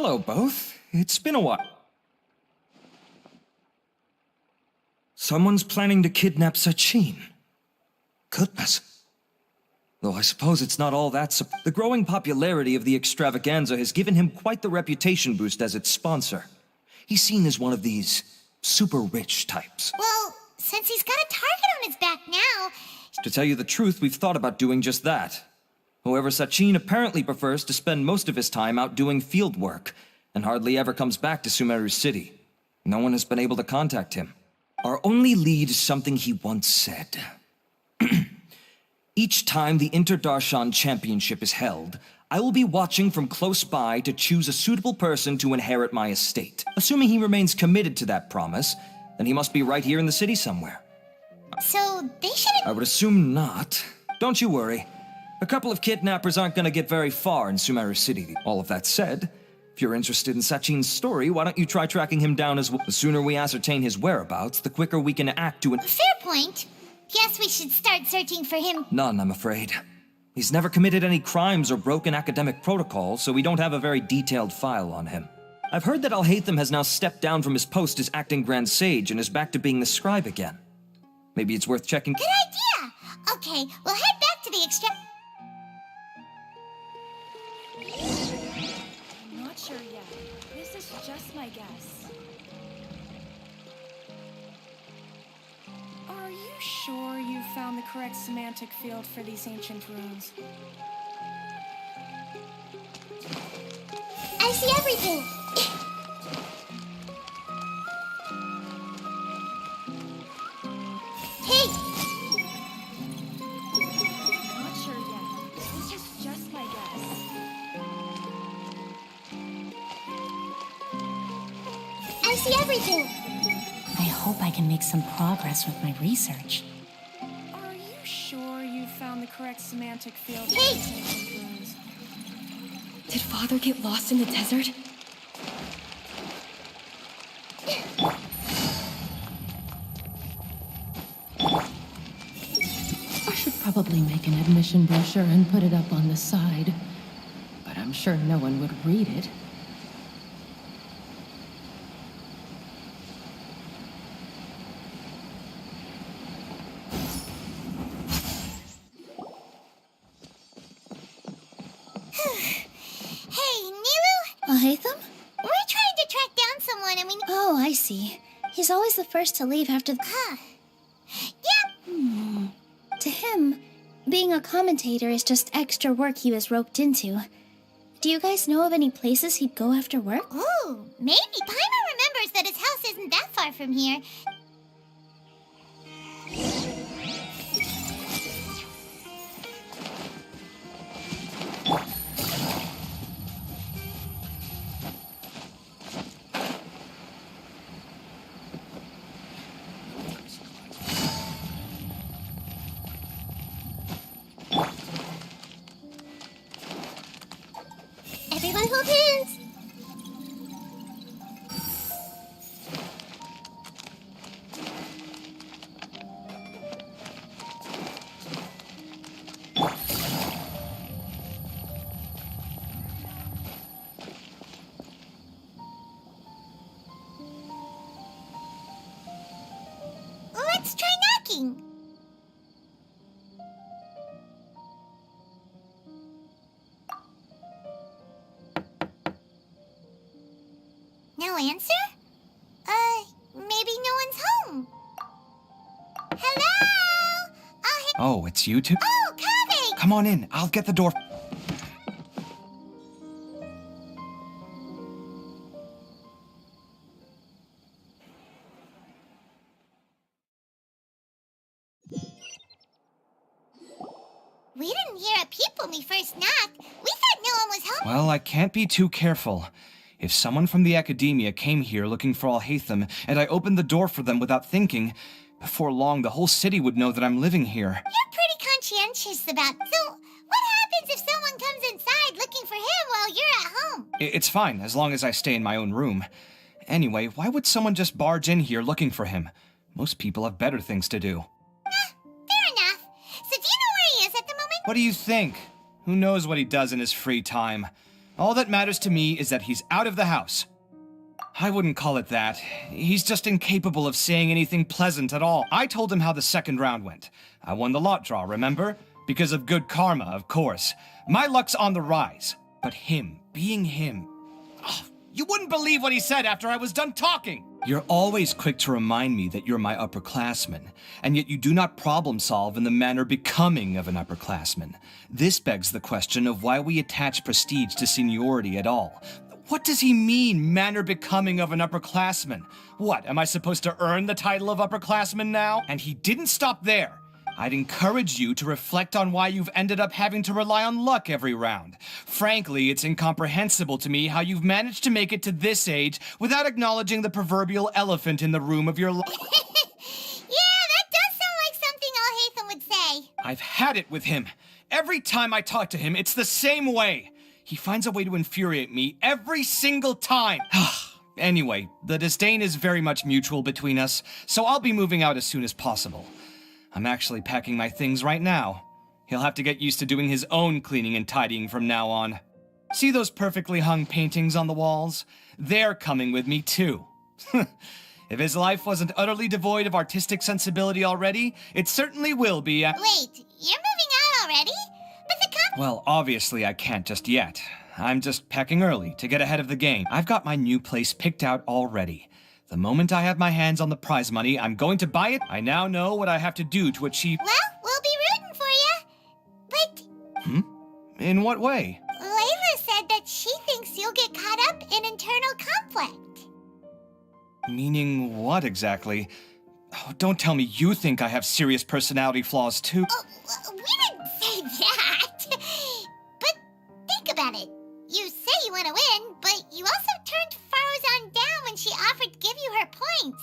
Hello, both. It's been a while. Someone's planning to kidnap Sachin. Goodness. Though I suppose it's not all that the growing popularity of the extravaganza has given him quite the reputation boost as its sponsor. He's seen as one of these super rich types. Well, since he's got a target on his back now... To tell you the truth, we've thought about doing just that. However, Sachin apparently prefers to spend most of his time out doing field work, and hardly ever comes back to Sumeru City. No one has been able to contact him. Our only lead is something he once said. Each time the Inter-Darshan Championship is held, I will be watching from close by to choose a suitable person to inherit my estate. Assuming he remains committed to that promise, then he must be right here in the city somewhere. So, they shouldn't... I would assume not. Don't you worry. A couple of kidnappers aren't gonna get very far in Sumeru City. All of that said, if you're interested in Sachin's story, why don't you try tracking him down as well? The sooner we ascertain his whereabouts, the quicker we can act to... Fair point. Guess we should start searching for him. None, I'm afraid. He's never committed any crimes or broken academic protocol, so we don't have a very detailed file on him. I've heard that Alhaitham has now stepped down from his post as acting Grand Sage and is back to being the scribe again. Maybe it's worth checking... Good idea! Okay, we'll head back to the I'm not sure yet. This is just my guess. Are you sure you found the correct semantic field for these ancient runes? I see everything! Hey! Not sure yet. This is just my guess. I see everything! I hope I can make some progress with my research. Are you sure you found the correct semantic field for Hey! these ancient runes? Did Father get lost in the desert? I should probably make an admission brochure and put it up on the side. But I'm sure no one would read it. Hey, Niru? Alhaitham? We're trying to track down someone and we... Oh, I see. He's always the first to leave after the... Huh. Yep. To him, being a commentator is just extra work he was roped into. Do you guys know of any places he'd go after work? Ooh, maybe. Paimon remembers that his house isn't that far from here. Everyone hold hands! Let's try knocking. No answer? Maybe no one's home. Hello? Oh, it's you two? Oh, Kaveh! Come on in, I'll get the door. We didn't hear a peep when we first knocked. We thought no one was home. Well, I can't be too careful. If someone from the academia came here looking for Alhaitham, and I opened the door for them without thinking, before long the whole city would know that I'm living here. You're pretty conscientious about... So, what happens if someone comes inside looking for him while you're at home? It's fine, as long as I stay in my own room. Anyway, why would someone just barge in here looking for him? Most people have better things to do. Fair enough. So do you know where he is at the moment? What do you think? Who knows what he does in his free time? All that matters to me is that he's out of the house. I wouldn't call it that. He's just incapable of saying anything pleasant at all. I told him how the second round went. I won the lot draw, remember? Because of good karma, of course. My luck's on the rise. But him, being him... Oh, you wouldn't believe what he said after I was done talking! You're always quick to remind me that you're my upperclassman, and yet you do not problem solve in the manner becoming of an upperclassman. This begs the question of why we attach prestige to seniority at all. What does he mean, manner becoming of an upperclassman? What, am I supposed to earn the title of upperclassman now? And he didn't stop there. I'd encourage you to reflect on why you've ended up having to rely on luck every round. Frankly, it's incomprehensible to me how you've managed to make it to this age without acknowledging the proverbial elephant in the room of your life. Yeah, that does sound like something Al-Haytham would say. I've had it with him. Every time I talk to him, it's the same way. He finds a way to infuriate me every single time. Anyway, the disdain is very much mutual between us, so I'll be moving out as soon as possible. I'm actually packing my things right now. He'll have to get used to doing his own cleaning and tidying from now on. See those perfectly hung paintings on the walls? They're coming with me too. If his life wasn't utterly devoid of artistic sensibility already, it certainly will be. Wait, you're moving out already? But the Well, obviously I can't just yet. I'm just packing early to get ahead of the game. I've got my new place picked out already. The moment I have my hands on the prize money, I'm going to buy it. I now know what I have to do to achieve... Well, we'll be rooting for you. But... In what way? Layla said that she thinks you'll get caught up in internal conflict. Meaning what exactly? Oh, don't tell me you think I have serious personality flaws too. Oh, we didn't say that. But think about it. You say you want to win, but you also turned Faruzan down when she offered to give you her points.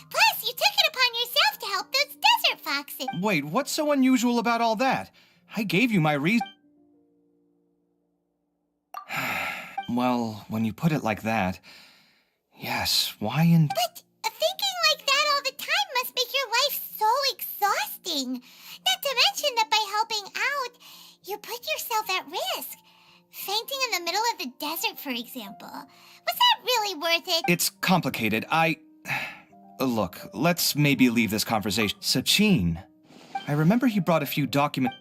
Plus, you took it upon yourself to help those desert foxes. Wait, what's so unusual about all that? I gave you my reason. Well, when you put it like that, yes, why in... But thinking like that all the time must make your life so exhausting. Not to mention that by helping out, you put yourself at risk. Fainting in the middle of the desert, for example. Was that really worth it? It's complicated. Look, let's maybe leave this conversation. Sachin. I remember he brought a few documents.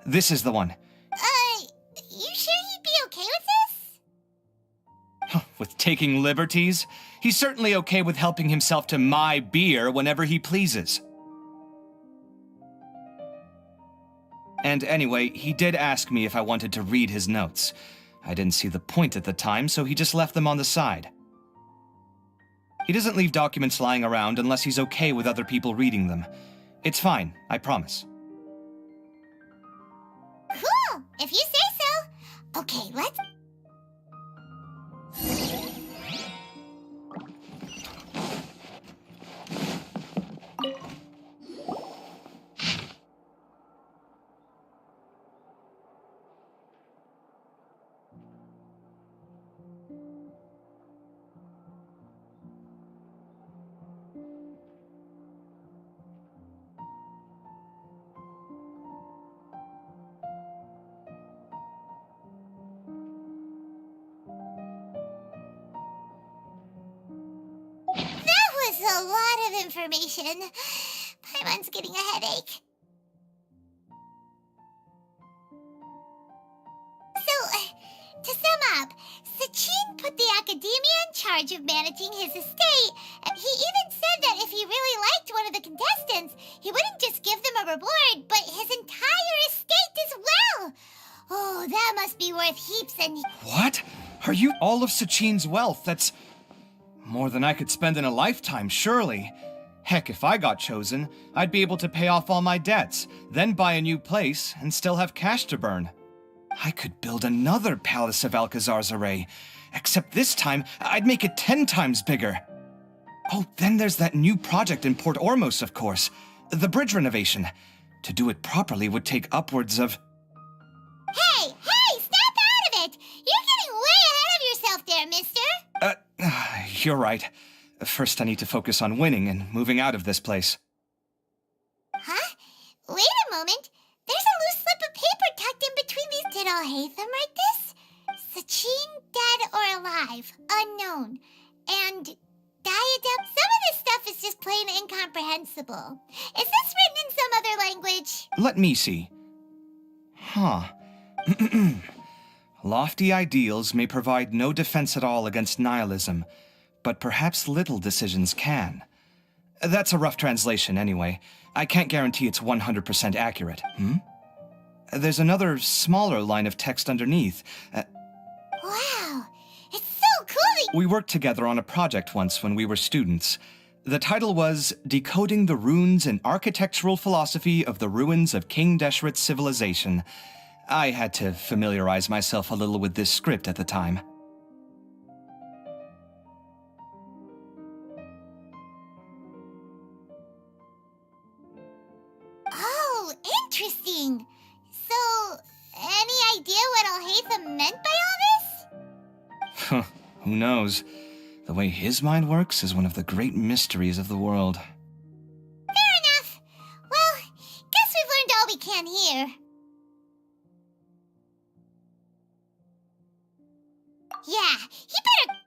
This is the one. You sure he'd be okay with this? With taking liberties? He's certainly okay with helping himself to my beer whenever he pleases. And anyway, he did ask me if I wanted to read his notes. I didn't see the point at the time, so he just left them on the side. He doesn't leave documents lying around unless he's okay with other people reading them. It's fine, I promise. Cool, if you say so. Okay, let's... a lot of information. Paimon's getting a headache. So, to sum up, Sachin put the Academia in charge of managing his estate, and he even said that if he really liked one of the contestants, he wouldn't just give them a reward, but his entire estate as well. Oh, that must be worth heaps and... What? Are you all of Sachin's wealth? That's... more than I could spend in a lifetime, surely. Heck, if I got chosen, I'd be able to pay off all my debts, then buy a new place, and still have cash to burn. I could build another Palace of Alcazar's Array, except this time, I'd make it 10 times bigger. Oh, then there's that new project in Port Ormos, of course. The bridge renovation. To do it properly would take upwards of... Hey, snap out of it! You're right. First, I need to focus on winning and moving out of this place. Huh? Wait a moment. There's a loose slip of paper tucked in between these. Did Alhaitham write this? Sachin, dead or alive, unknown. And Diadem, some of this stuff is just plain incomprehensible. Is this written in some other language? Let me see. Huh. Lofty ideals may provide no defense at all against nihilism, but perhaps little decisions can. That's a rough translation anyway. I can't guarantee it's 100% accurate. There's another smaller line of text underneath. Wow, it's so cool that We worked together on a project once when we were students. The title was Decoding the Runes and Architectural Philosophy of the Ruins of King Deshret's Civilization. I had to familiarize myself a little with this script at the time. Oh, interesting. So, any idea what Alhaitham meant by all this? Who knows? The way his mind works is one of the great mysteries of the world. Fair enough. Well, guess we've learned all we can here. Yeah, he better...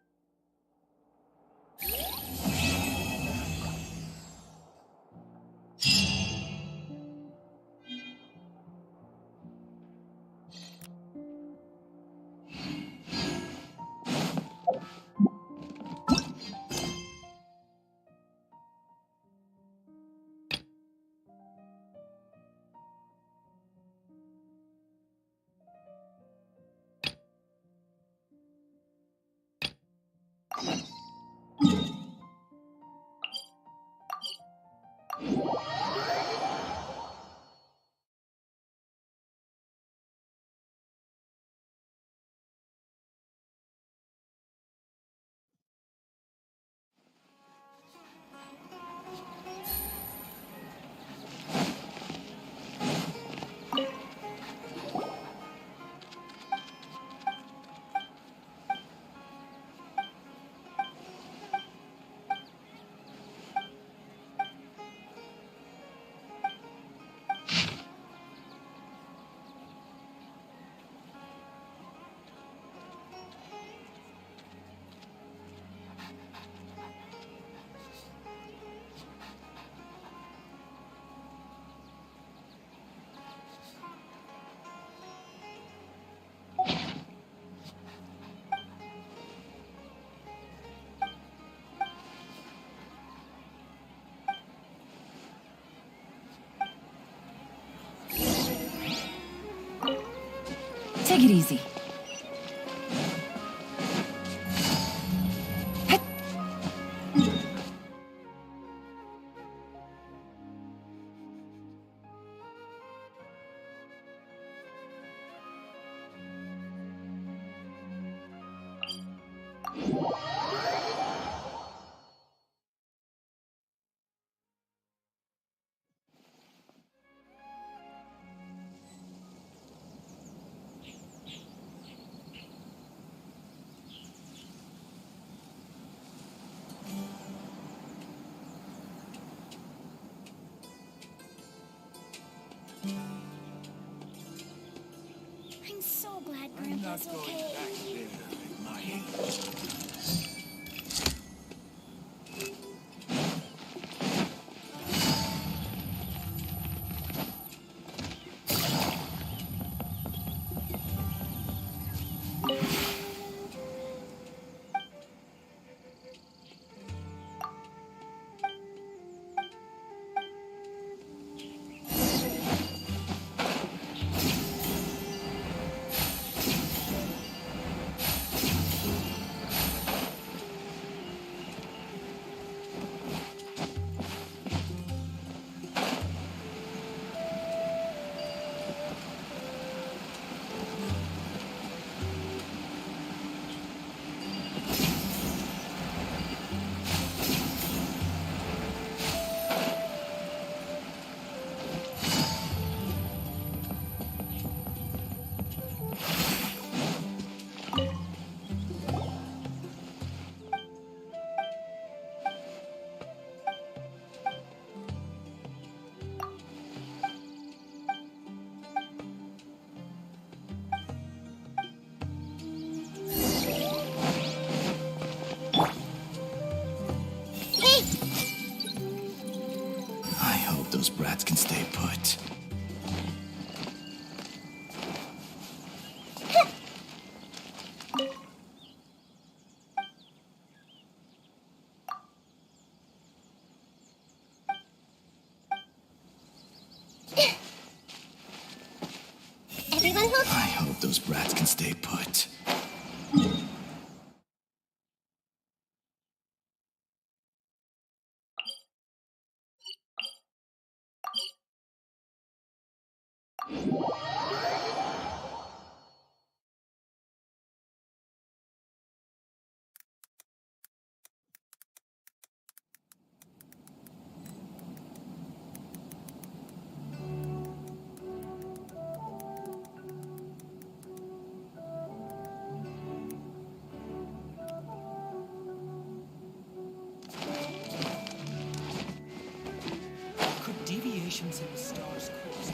Take it easy. I'm so glad I'm not Grandpa's going okay. back there at my age. stay put. Could deviations in the star's course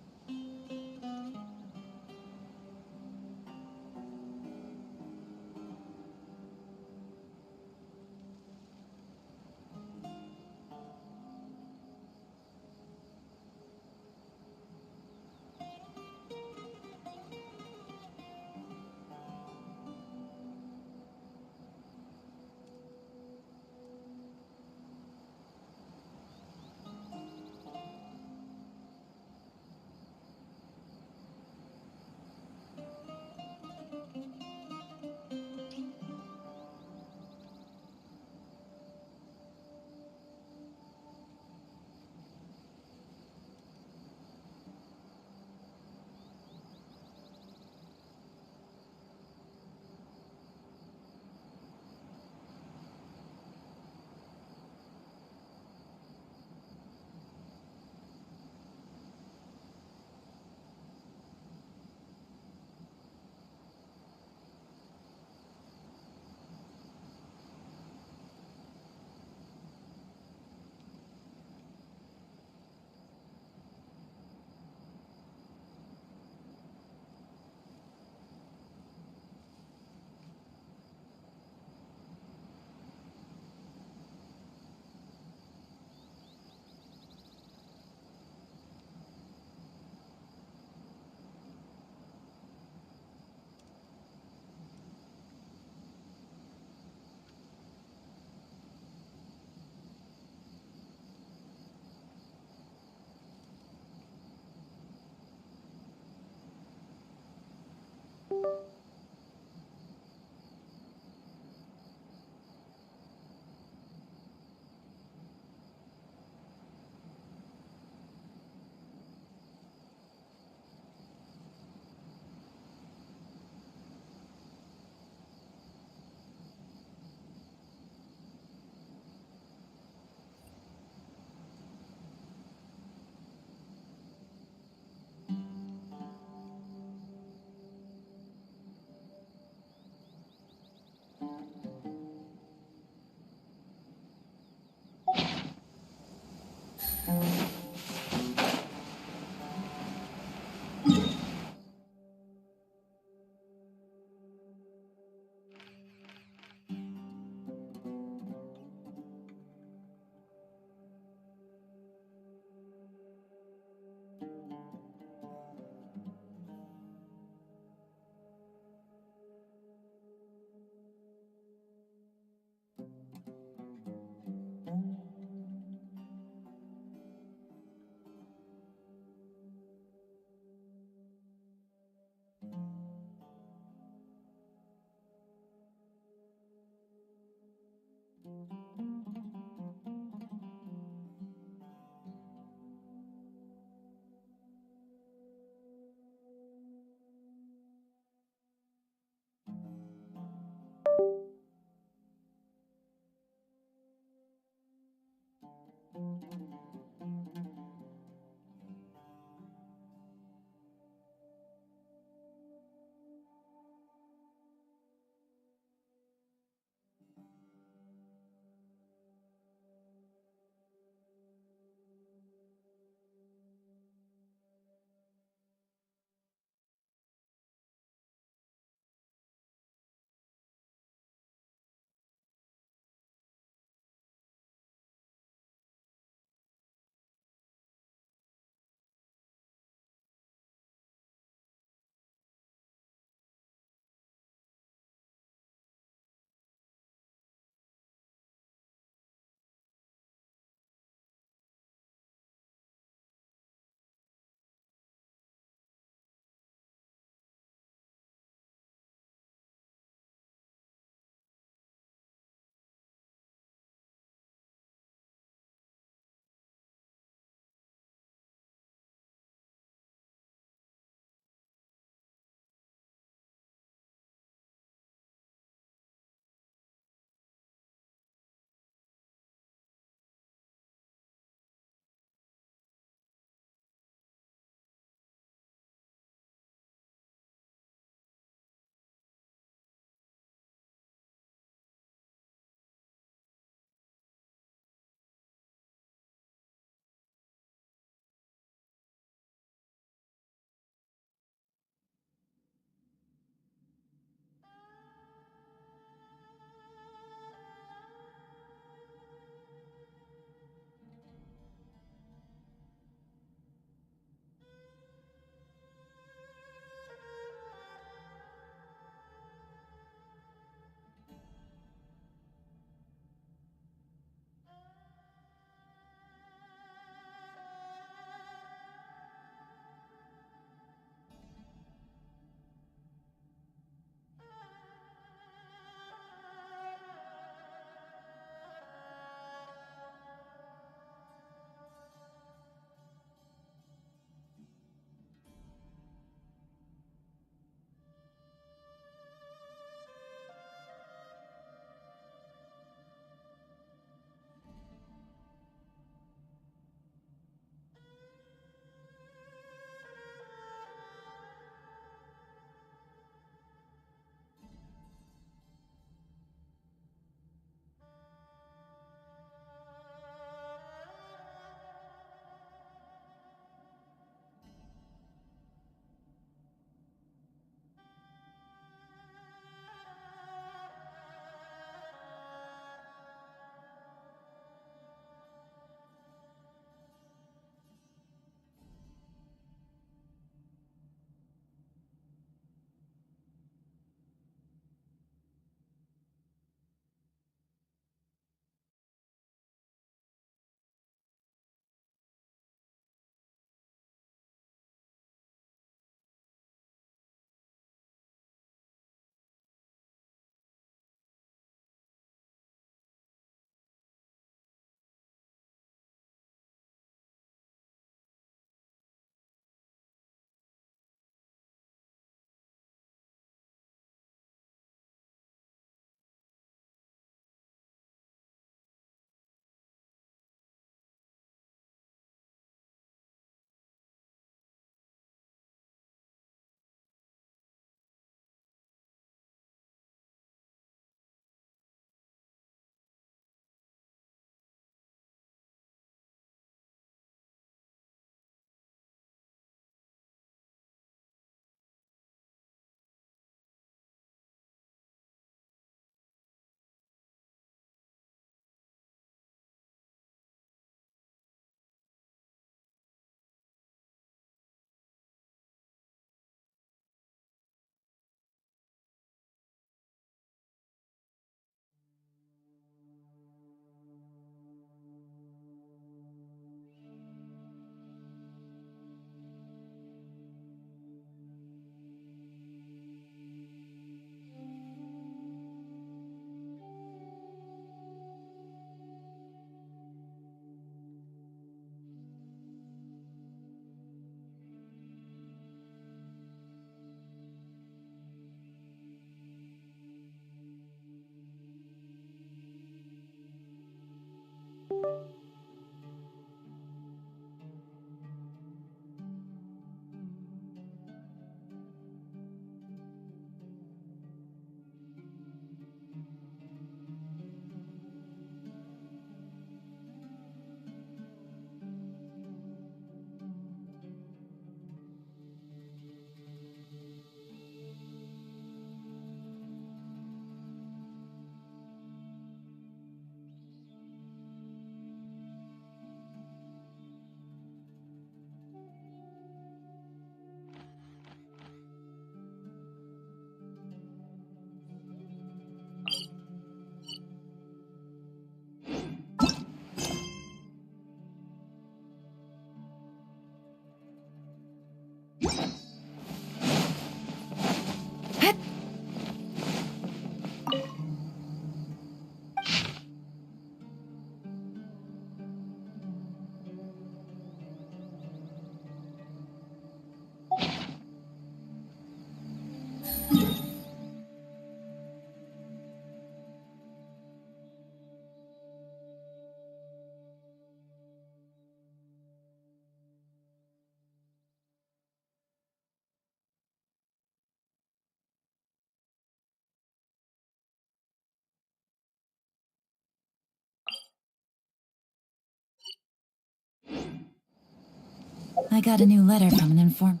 I got a new letter from an inform.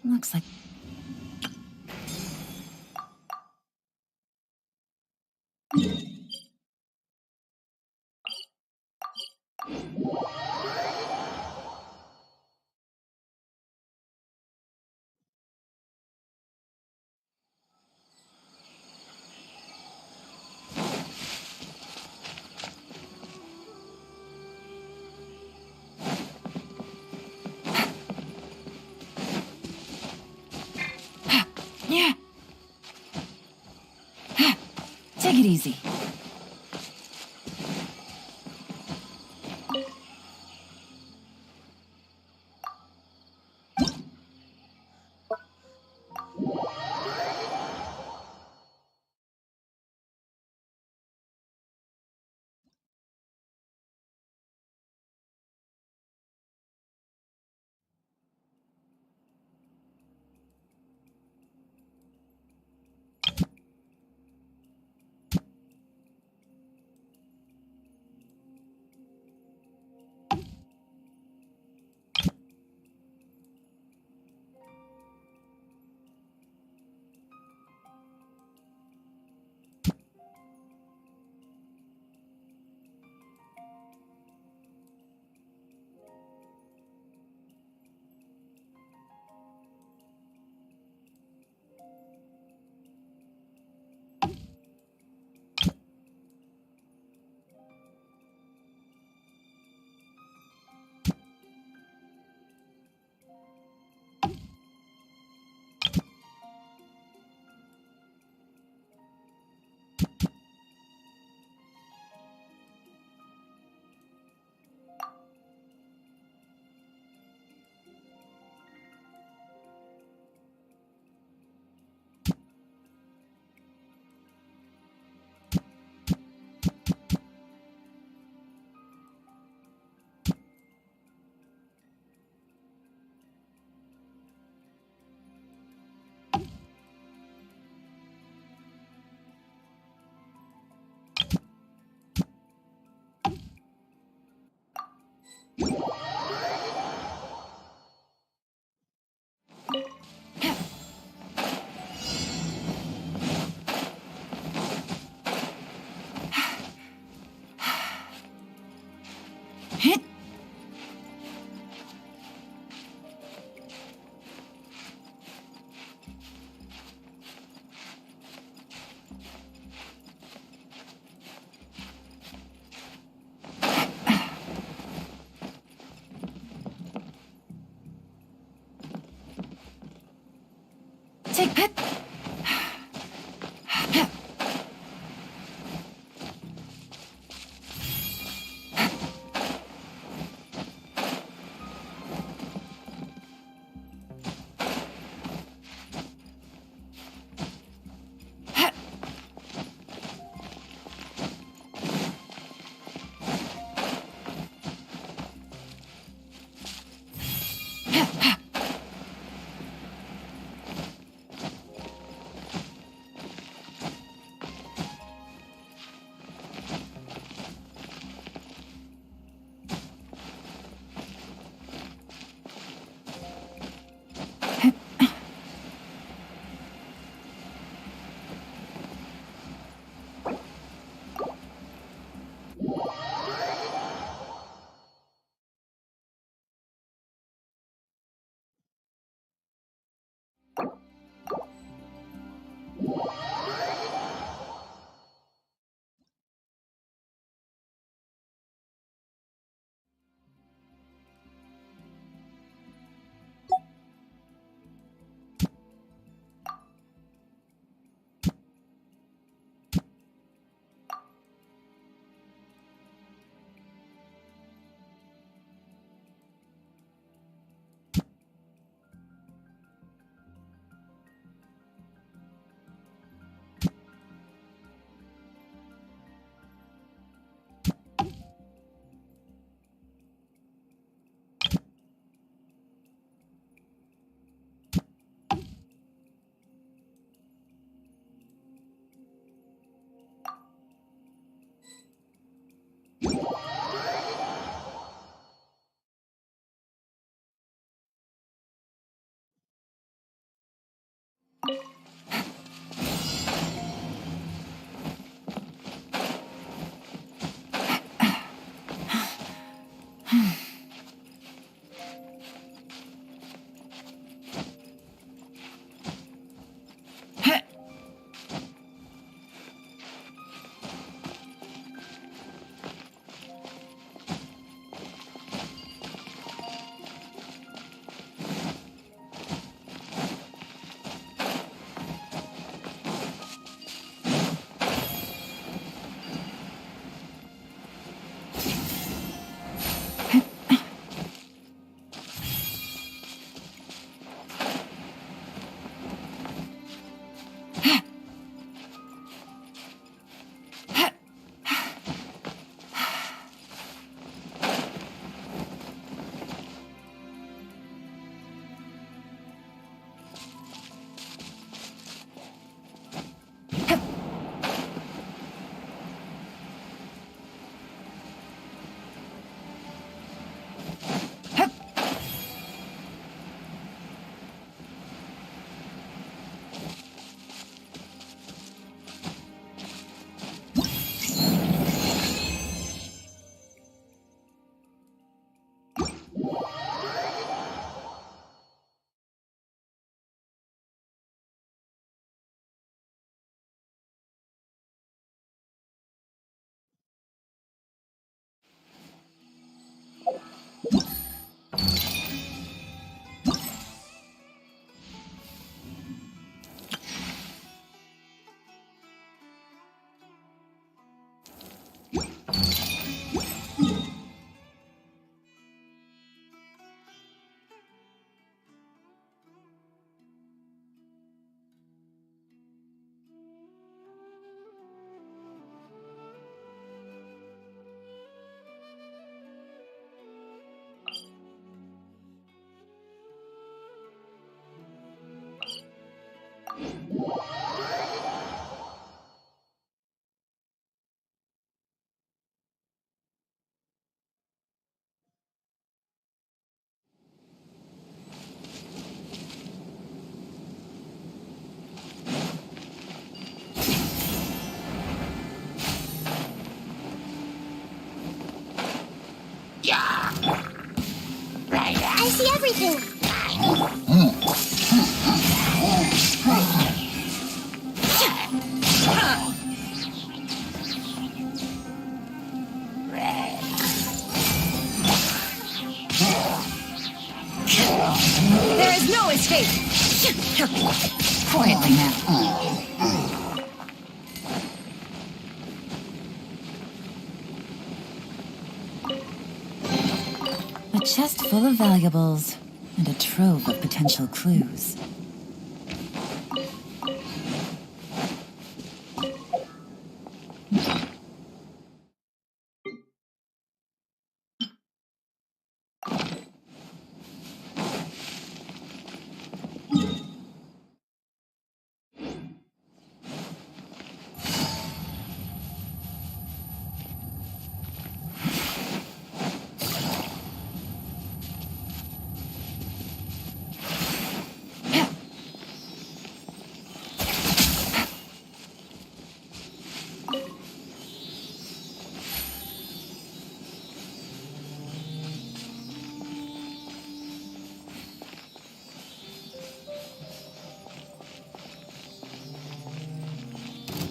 Looks like. Yeah. Take it easy. I see everything. There is no escape! Quietly now. A chest full of valuables and a trove of potential clues.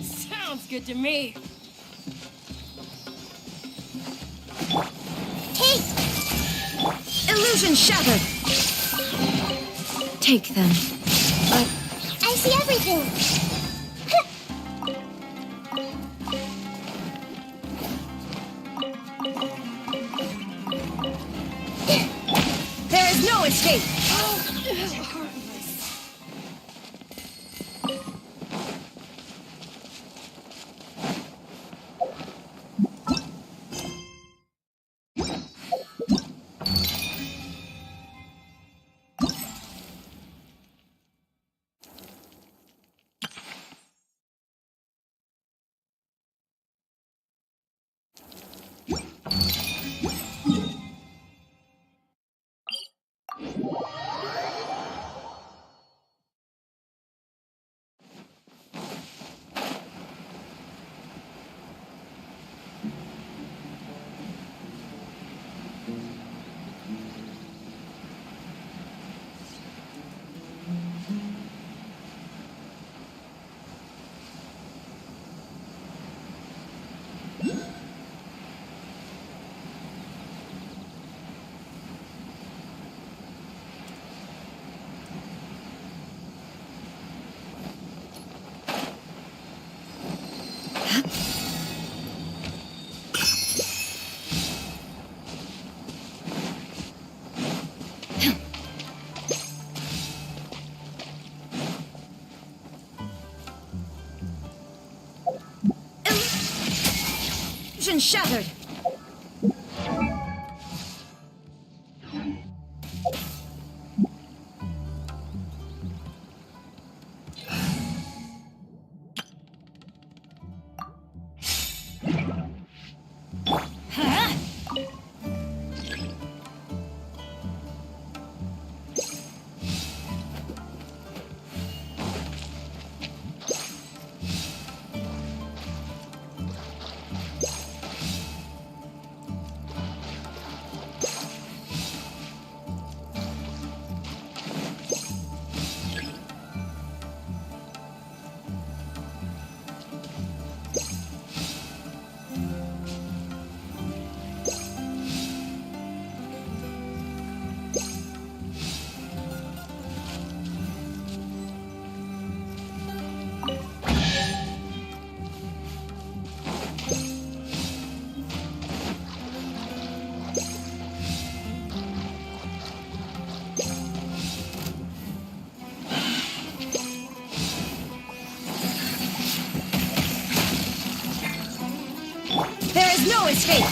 Sounds good to me. Take! Illusion shattered! Take them. I see everything. There is no escape! Illusion shattered! There is no escape!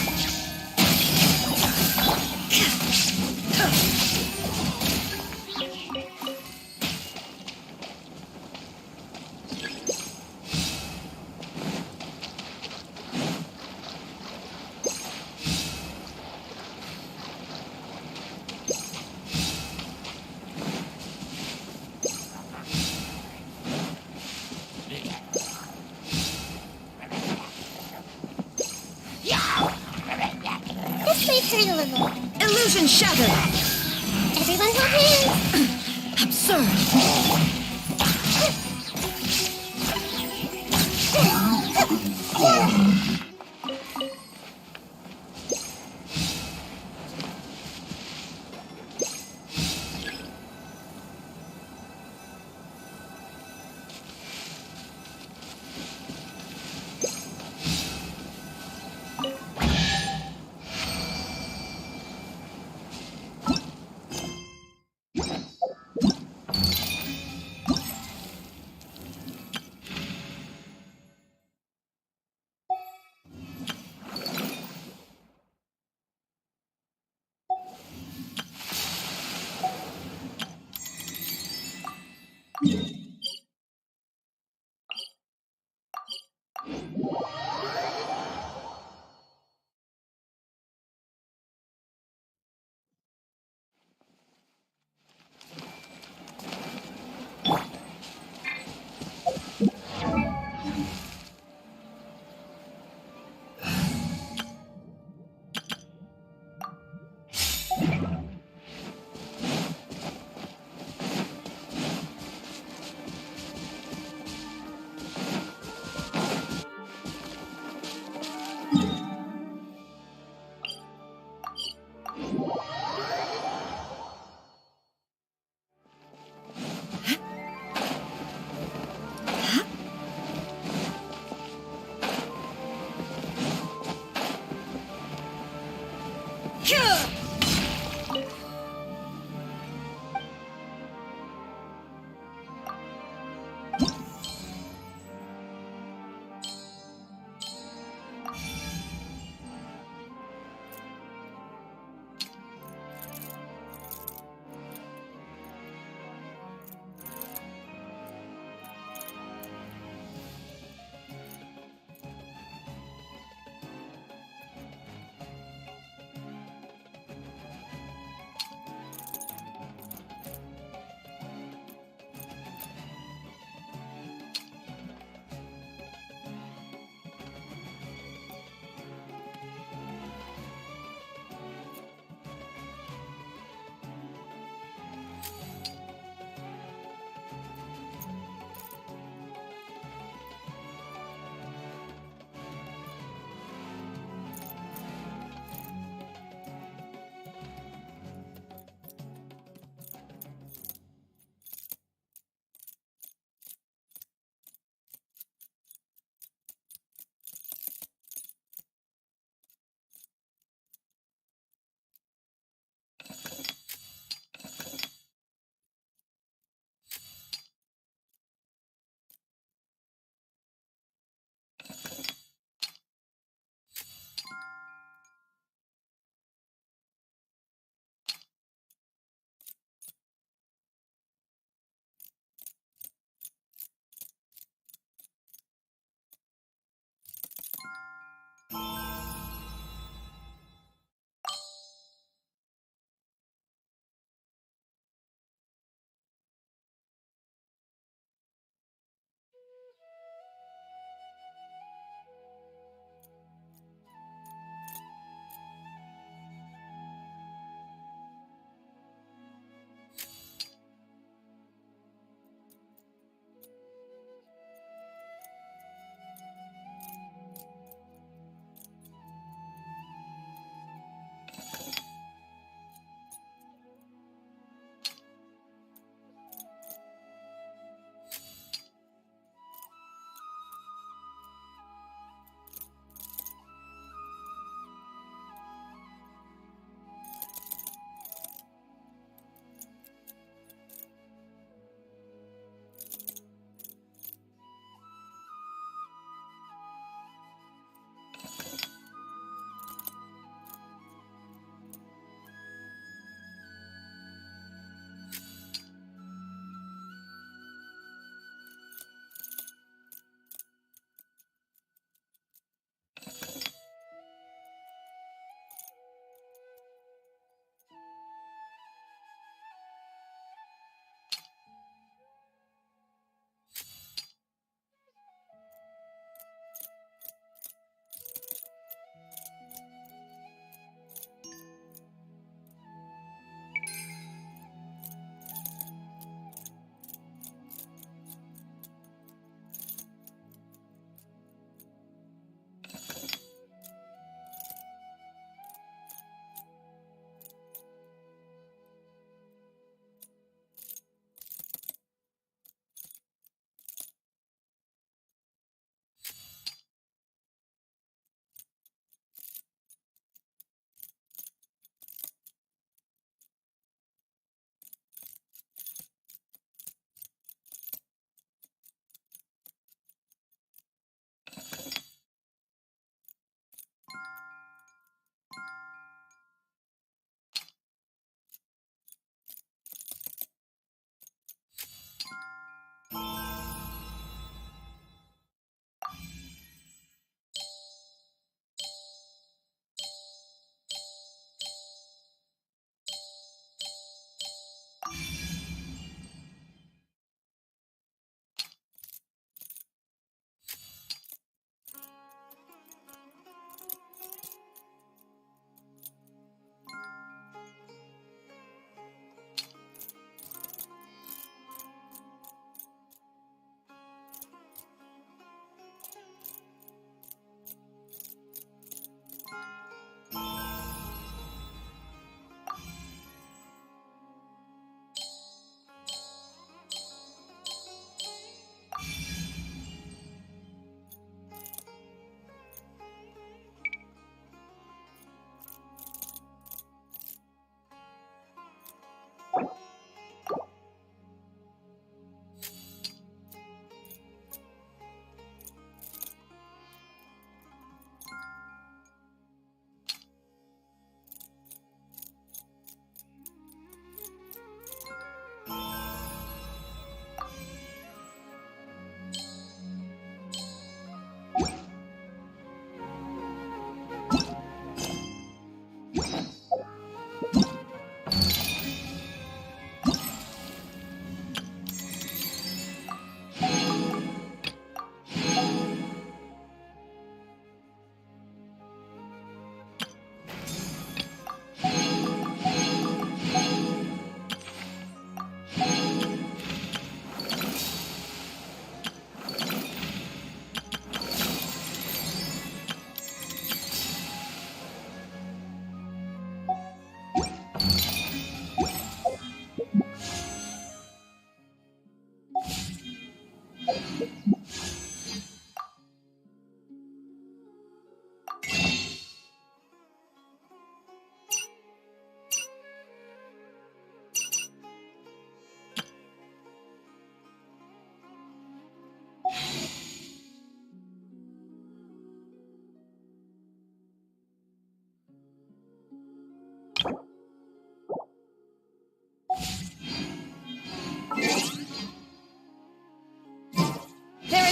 This may hurt a little. Illusion shattered! Everyone hold hands! Absurd!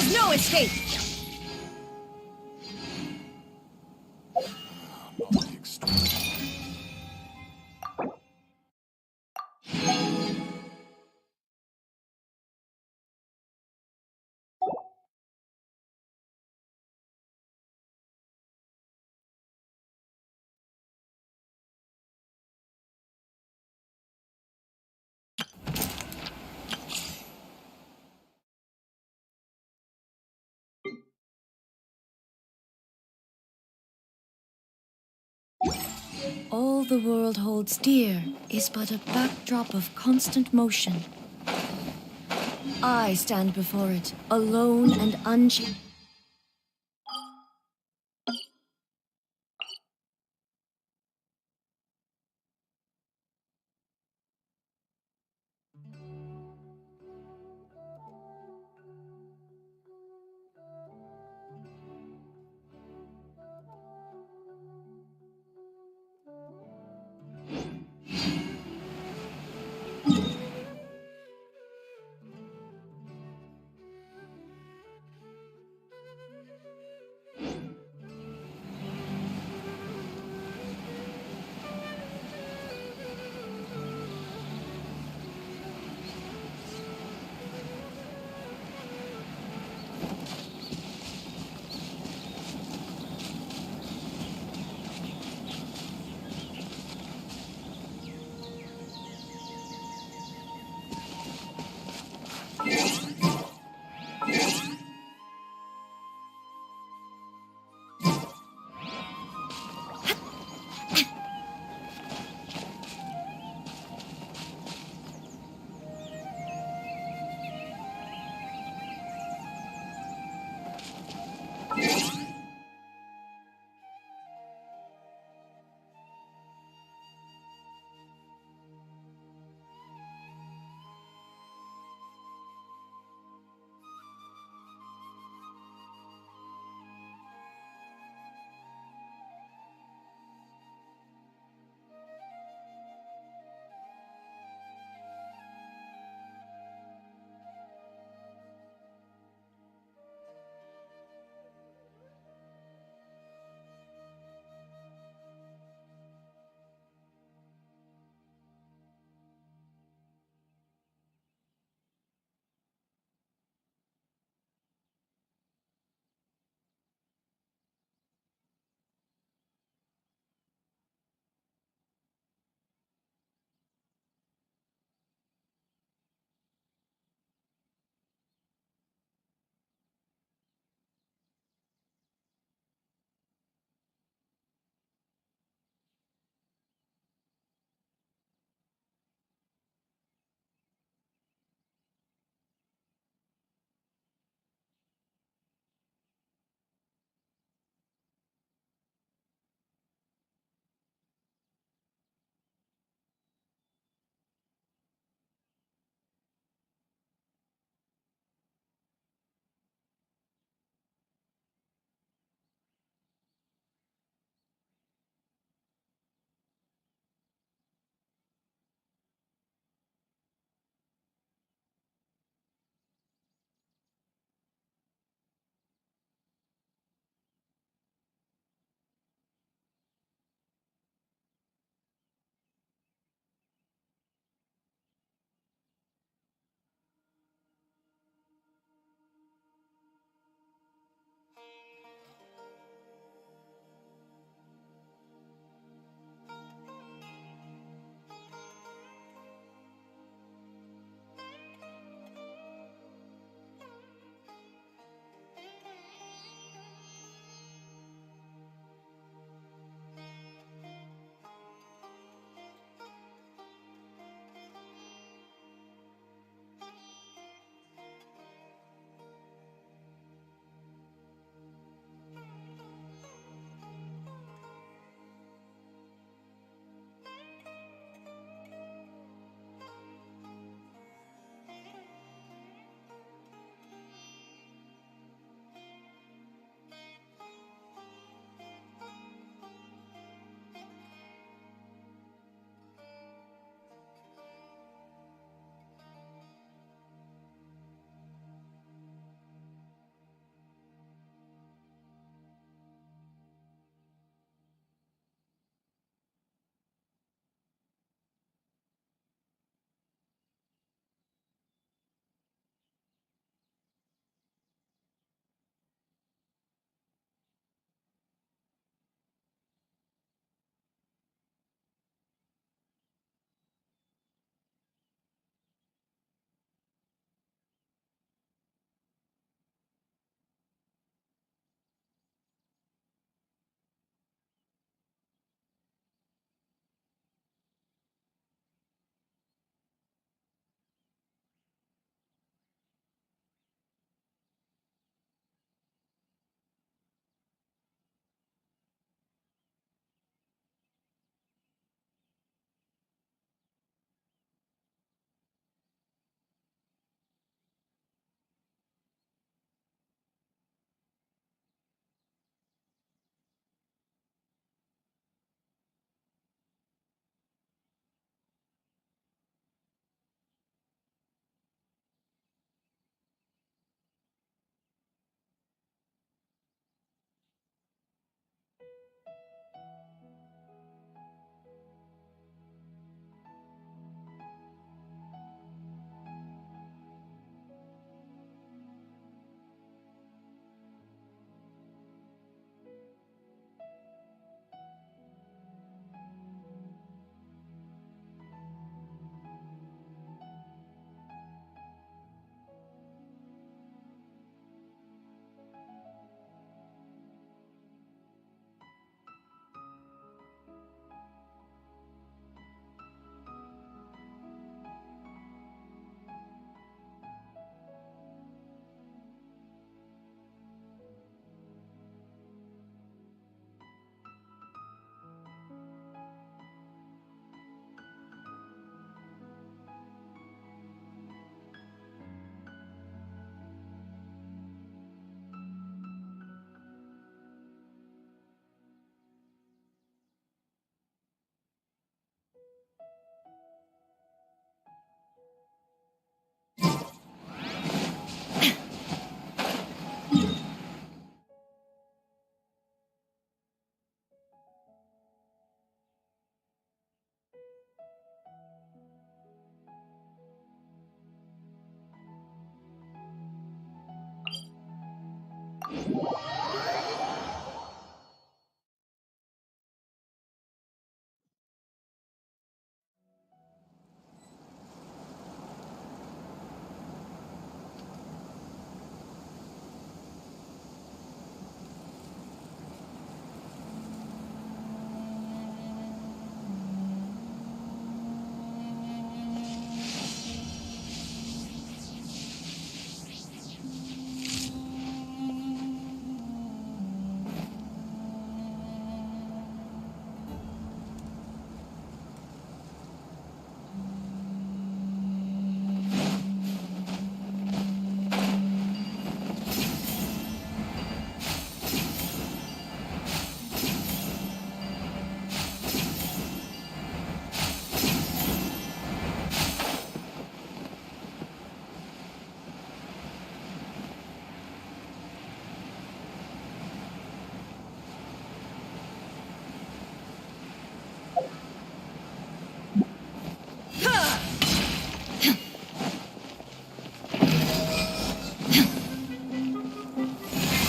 There's no escape! All the world holds dear is but a backdrop of constant motion. I stand before it, alone and unchanged.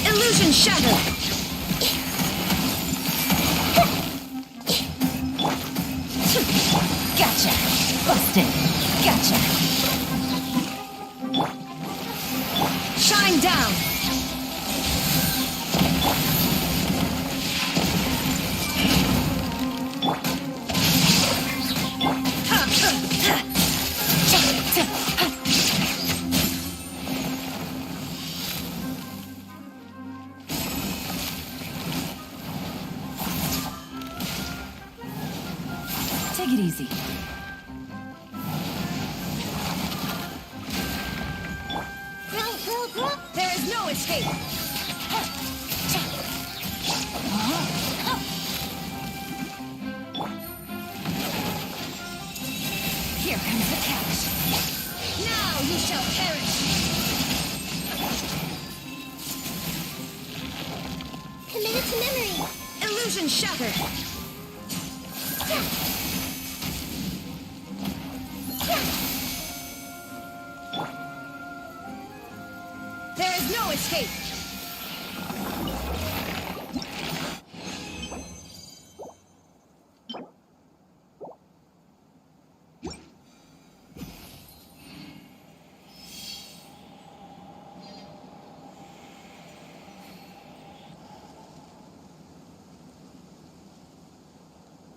Illusion shattered! Gotcha! Busted! Gotcha! Shine down! Take it easy. There is no escape! Here comes the catch. Now you shall perish! Committed to memory. Illusion shattered! There is no escape!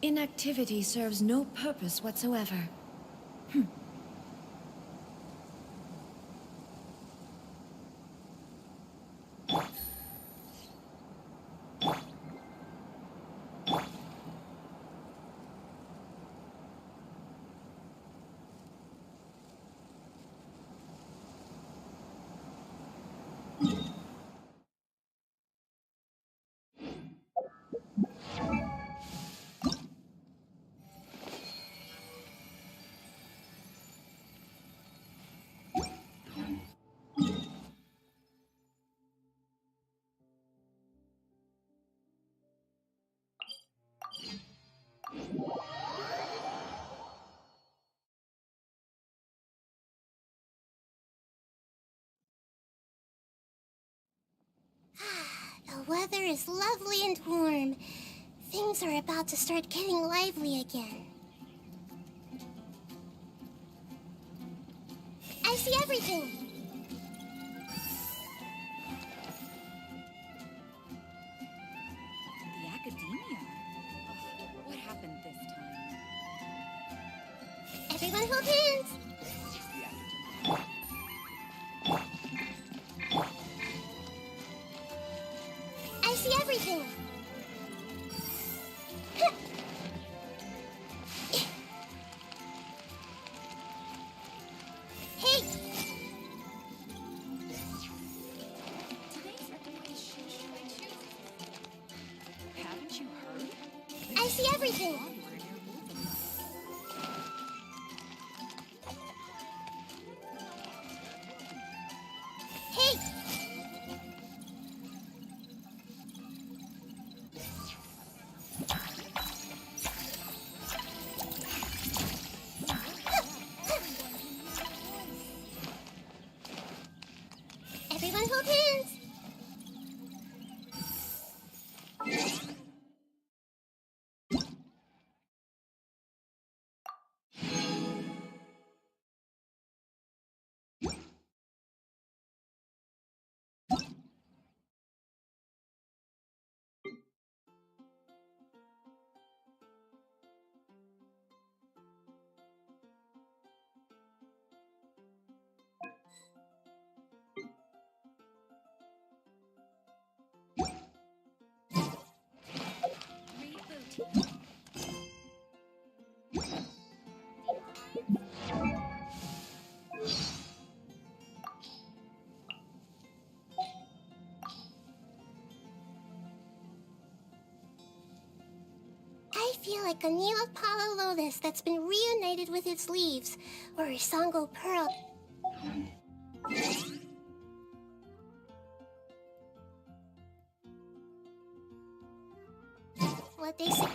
Inactivity serves no purpose whatsoever. The weather is lovely and warm. Things are about to start getting lively again. I see everything. The academia? What happened this time? Everyone hold hands. I see everything. Hey! Haven't you heard? I see everything. Hey! Everyone hold hands. feel like a Neapolitana lotus that's been reunited with its leaves, or a Sango pearl. What they say.